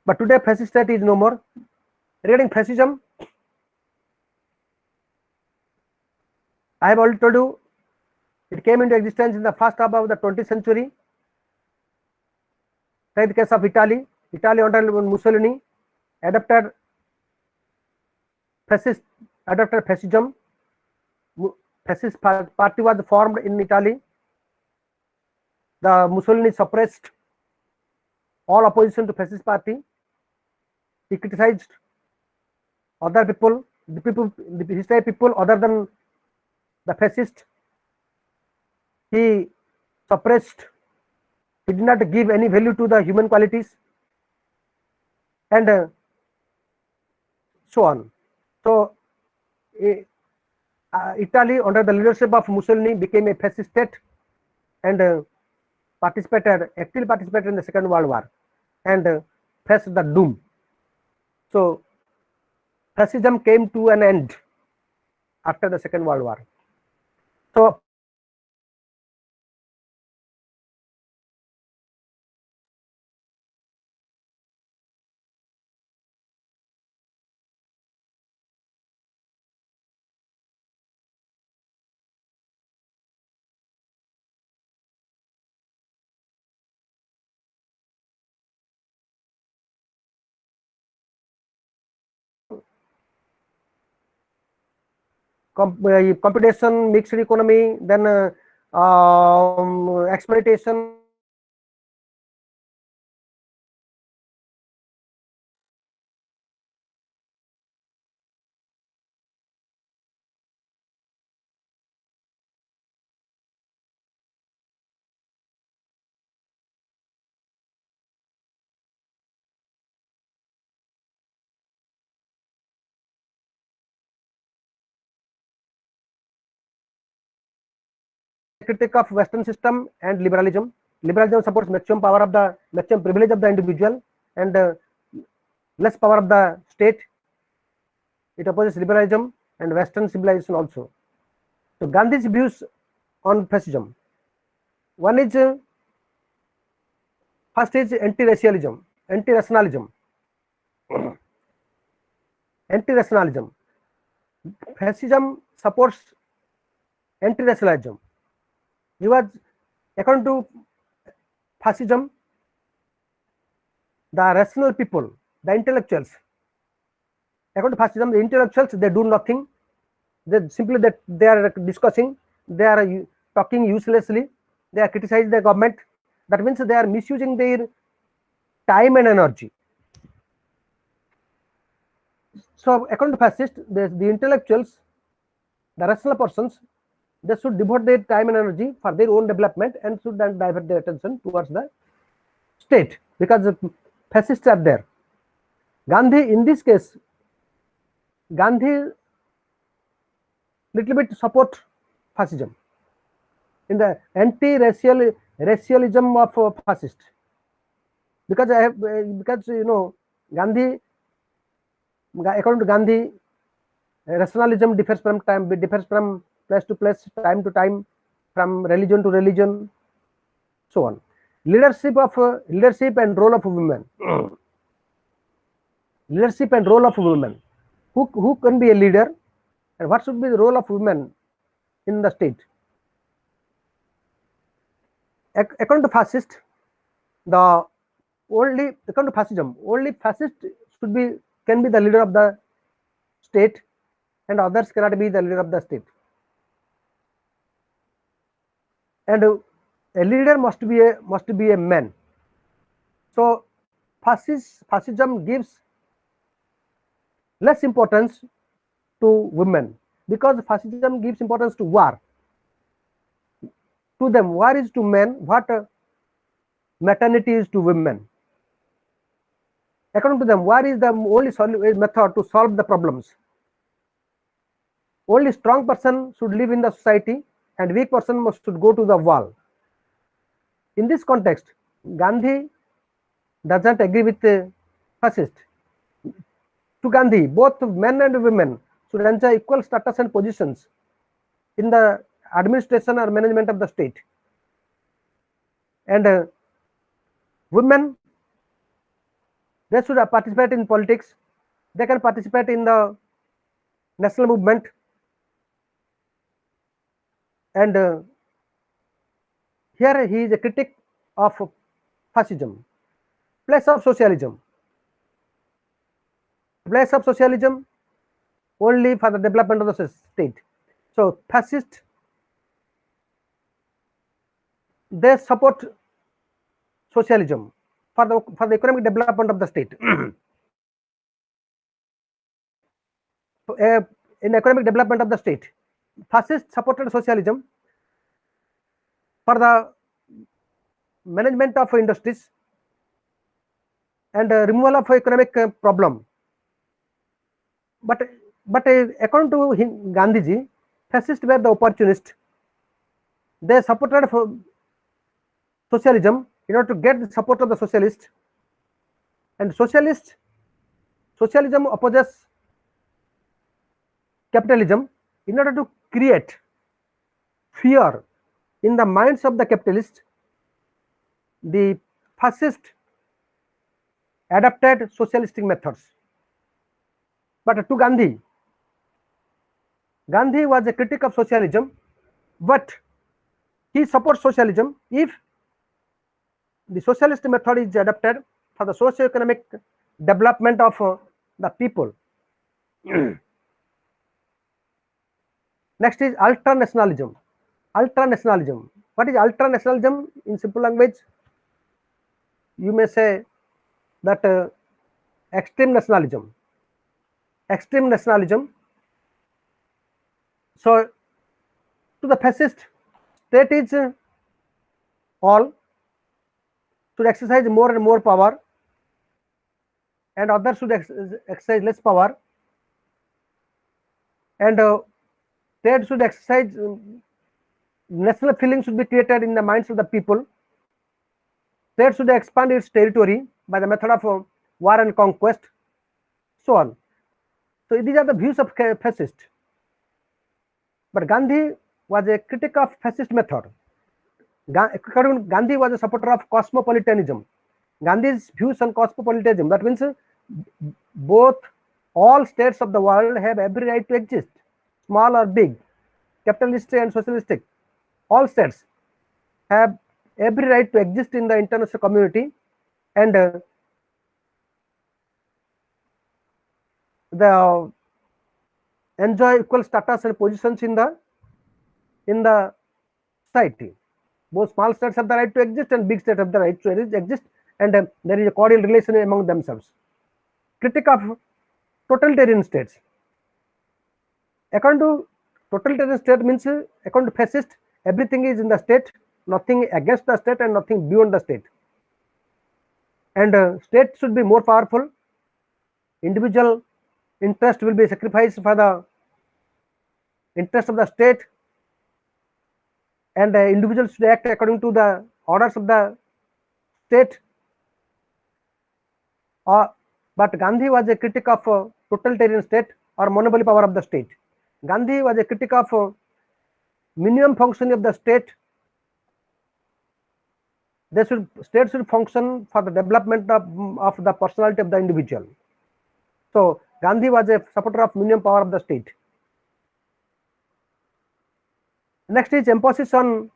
but today fascist state is no more. Regarding fascism, I have already told you it came into existence in the first half of the 20th century. Take the case of Italy. Italy under Mussolini adopted fascism. Fascist party was formed in Italy. The Mussolini suppressed all opposition to fascist party. He criticized other people, the history people other than the fascist. He suppressed. He did not give any value to the human qualities, and so on. So Italy under the leadership of Mussolini became a fascist state, and actively participated in the Second World War, and faced the doom. So fascism came to an end after the Second World War. So competition, mixed economy, then exploitation. critic of Western system and liberalism. Liberalism supports maximum privilege of the individual and less power of the state. It opposes liberalism and Western civilization also. So Gandhi's views on fascism. One is first is anti-racialism, anti-rationalism. Anti-rationalism. Fascism supports anti-rationalism. He was, according to fascism, the rational people, the intellectuals. According to fascism, the intellectuals, they do nothing. They simply that they are discussing, they are talking uselessly, they are criticizing the government. That means they are misusing their time and energy. So according to fascists, the intellectuals, the rational persons, they should devote their time and energy for their own development and should then divert their attention towards the state, because the fascists are there. Gandhi, in this case, Gandhi little bit support fascism in the anti-racialism of fascist, because Gandhi, according to Gandhi, rationalism differs from place to place, time to time, from religion to religion, so on. Leadership and role of women. Leadership and role of women. Who can be a leader, and what should be the role of women in the state? According to fascist, according to fascism, only fascist can be the leader of the state, and others cannot be the leader of the state. And a leader must be a man. So fascism gives less importance to women, because fascism gives importance to war. To them, war is to men what maternity is to women. According to them, war is the only method to solve the problems. Only strong person should live in the society, and weak person should go to the wall. In this context, Gandhi doesn't agree with the fascist. To Gandhi, both men and women should enjoy equal status and positions in the administration or management of the state. And women, they should participate in politics. They can participate in the national movement. And here he is a critic of fascism. Place of socialism. Place of socialism only for the development of the state. So fascists, they support socialism for the economic development of the state. In economic development of the state, fascists supported socialism for the management of industries and removal of economic problem. But according to Gandhiji, fascists were the opportunists. They supported socialism in order to get the support of the socialists, and socialism opposes capitalism in order to create fear in the minds of the capitalists. The fascists adopted socialistic methods. But to Gandhi was a critic of socialism, but he supports socialism if the socialist method is adopted for the socio-economic development of the people. Next is ultranationalism. Ultranationalism. What is ultranationalism? In simple language, you may say that extreme nationalism. Extreme nationalism. So, to the fascist, state is all, should exercise more and more power, and others should exercise less power, and state should exercise national feeling should be created in the minds of the people. State should expand its territory by the method of war and conquest, so on. So these are the views of fascist. But Gandhi was a critic of fascist method. Gandhi was a supporter of cosmopolitanism. Gandhi's views on cosmopolitanism, that means both all states of the world have every right to exist, small or big, capitalistic and socialistic. All states have every right to exist in the international community, and the enjoy equal status and positions in the society. Both small states have the right to exist and big states have the right to exist, and there is a cordial relation among themselves. Critic of totalitarian states. According to totalitarian state means, according to fascist, everything is in the state, nothing against the state and nothing beyond the state. And state should be more powerful. Individual interest will be sacrificed for the interest of the state, and individuals should act according to the orders of the state. But Gandhi was a critic of totalitarian state or monopoly power of the state. Gandhi was a critic of minimum functioning of the state. State should function for the development of the personality of the individual. So Gandhi was a supporter of minimum power of the state. Next is emphasis on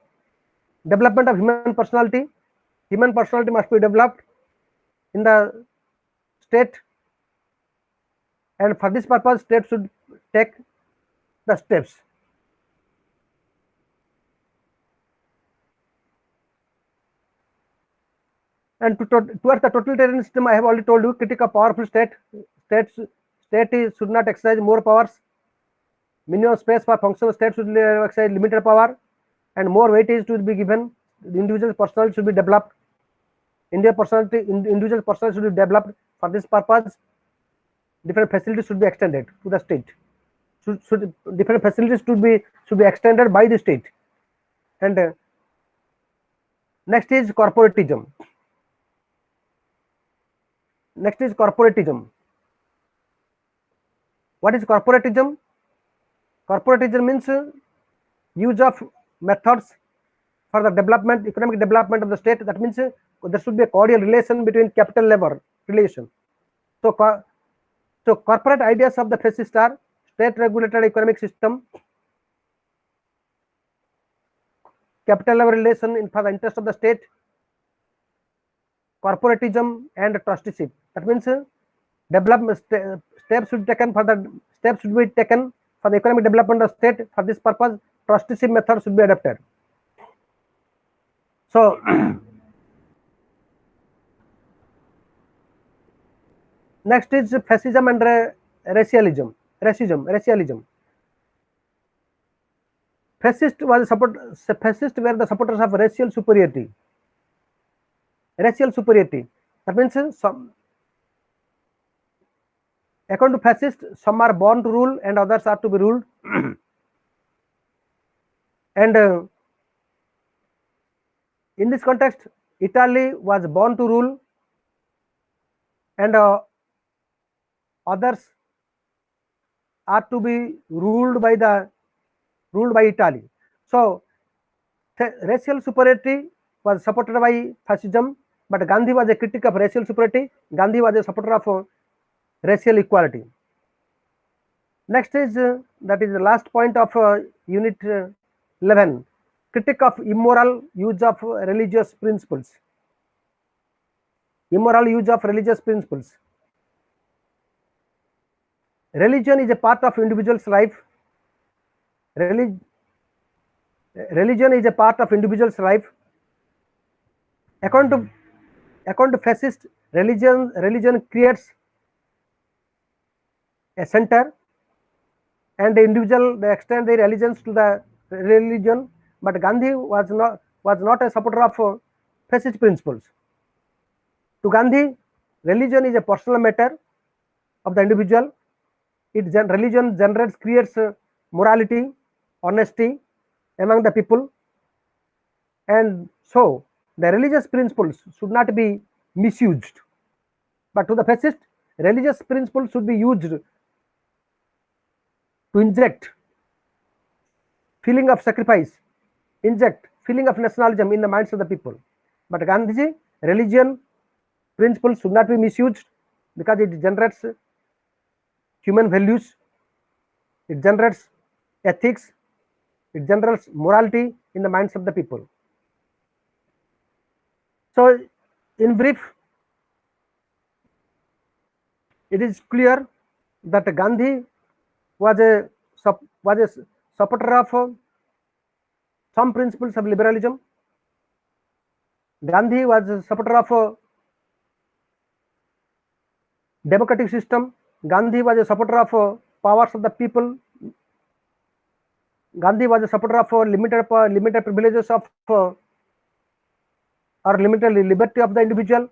development of human personality. Human personality must be developed in the state, and for this purpose state should take the steps. And towards the totalitarian system, I have already told you, critic of powerful state. State should not exercise more powers. Minimum space for functional state should exercise limited power, and more weightage to be given. The individual personality should be developed. Individual personality should be developed. For this purpose, different facilities should be extended to the state. Different facilities should be extended by the state. And next is corporatism. Next is corporatism. What is corporatism? Corporatism means use of methods for the development, economic development of the state. That means there should be a cordial relation between capital level relation. So corporate ideas of the fascist are state regulated economic system, capital level relation for the interest of the state, corporatism, and trusteeship. That means development steps should be taken for the economic development of state. For this purpose, trusteeship method should be adopted. So next is fascism and racialism. Fascists were the supporters of racial superiority. That means according to fascists, some are born to rule and others are to be ruled. And in this context, Italy was born to rule, and others are to be ruled by Italy. So racial superiority was supported by fascism, but Gandhi was a critic of racial superiority. Gandhi was a supporter of racial equality. Next is that is the last point of unit 11, critic of immoral use of religious principles. Immoral use of religious principles. Religion is a part of individual's life. Religion is a part of individual's life. According to fascist, religion creates a center, and the individual they extend their allegiance to the religion. But Gandhi was not a supporter of fascist principles. To Gandhi, religion is a personal matter of the individual. Religion creates morality, honesty among the people, and so the religious principles should not be misused. But to the fascist, religious principles should be used to inject feeling of sacrifice, inject feeling of nationalism in the minds of the people. But Gandhiji, religion principles should not be misused because it generates human values, it generates ethics, it generates morality in the minds of the people. So, in brief, it is clear that Gandhi was a supporter of some principles of liberalism. Gandhi was a supporter of democratic system. Gandhi was a supporter of powers of the people. Gandhi was a supporter of limited privileges of or limited liberty of the individual.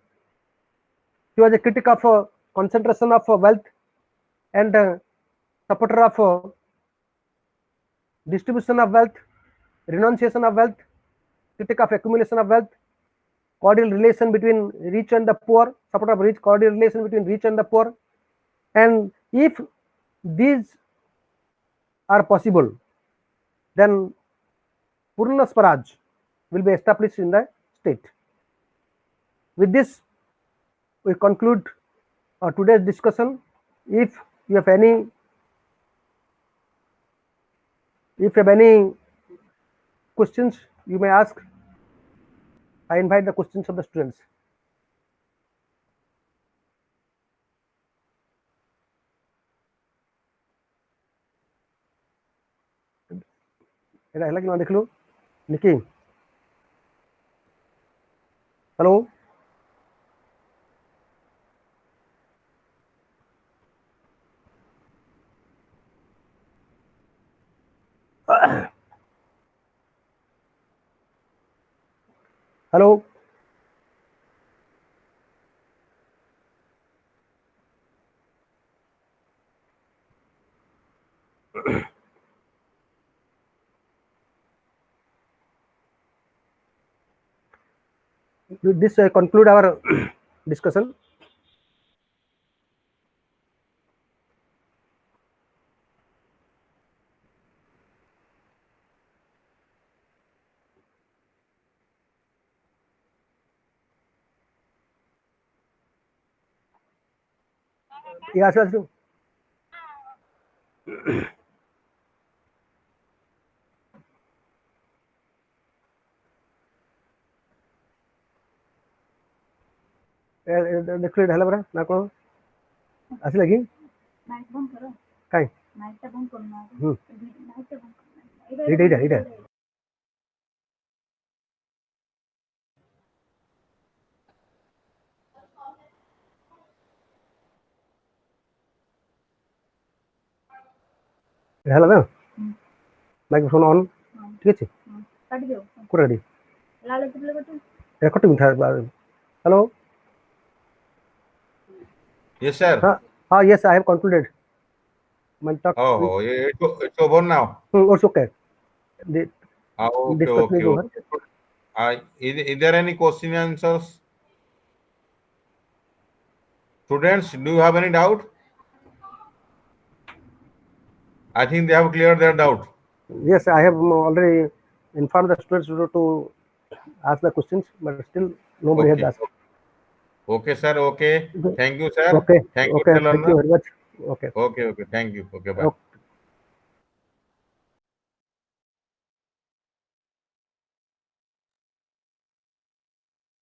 He was a critic of concentration of wealth and supporter of distribution of wealth, renunciation of wealth, critic of accumulation of wealth, cordial relation between rich and the poor, supporter of cordial relation between rich and the poor. And if these are possible, then Purna Swaraj will be established in the state. With this, we conclude today's discussion. If you have any questions, you may ask. I invite the questions of the students. Nikki. Hello. Hello. With this, I conclude our discussion. Yeah, sure. देखो ढाला बरा ना को आसी लगी mic बंद करो काई माइक टा बंद करना माइक टा बंद करना इधर ढाला ना माइक्रोफोन ऑन ठीक है काट दियो कोरा दी लाले कितले बटन रेकॉर्ड में था hello Yes, sir. Yes, I have concluded. Oh, it's over now. It's okay. Okay. Is there any question and answers? Students, do you have any doubt? I think they have cleared their doubt. Yes, I have already informed the students to ask the questions, but still nobody has asked. Okay, sir. Okay. Thank you, sir. Okay. Thank you, Thank you very much. Okay. Okay. Thank you. Okay, bye.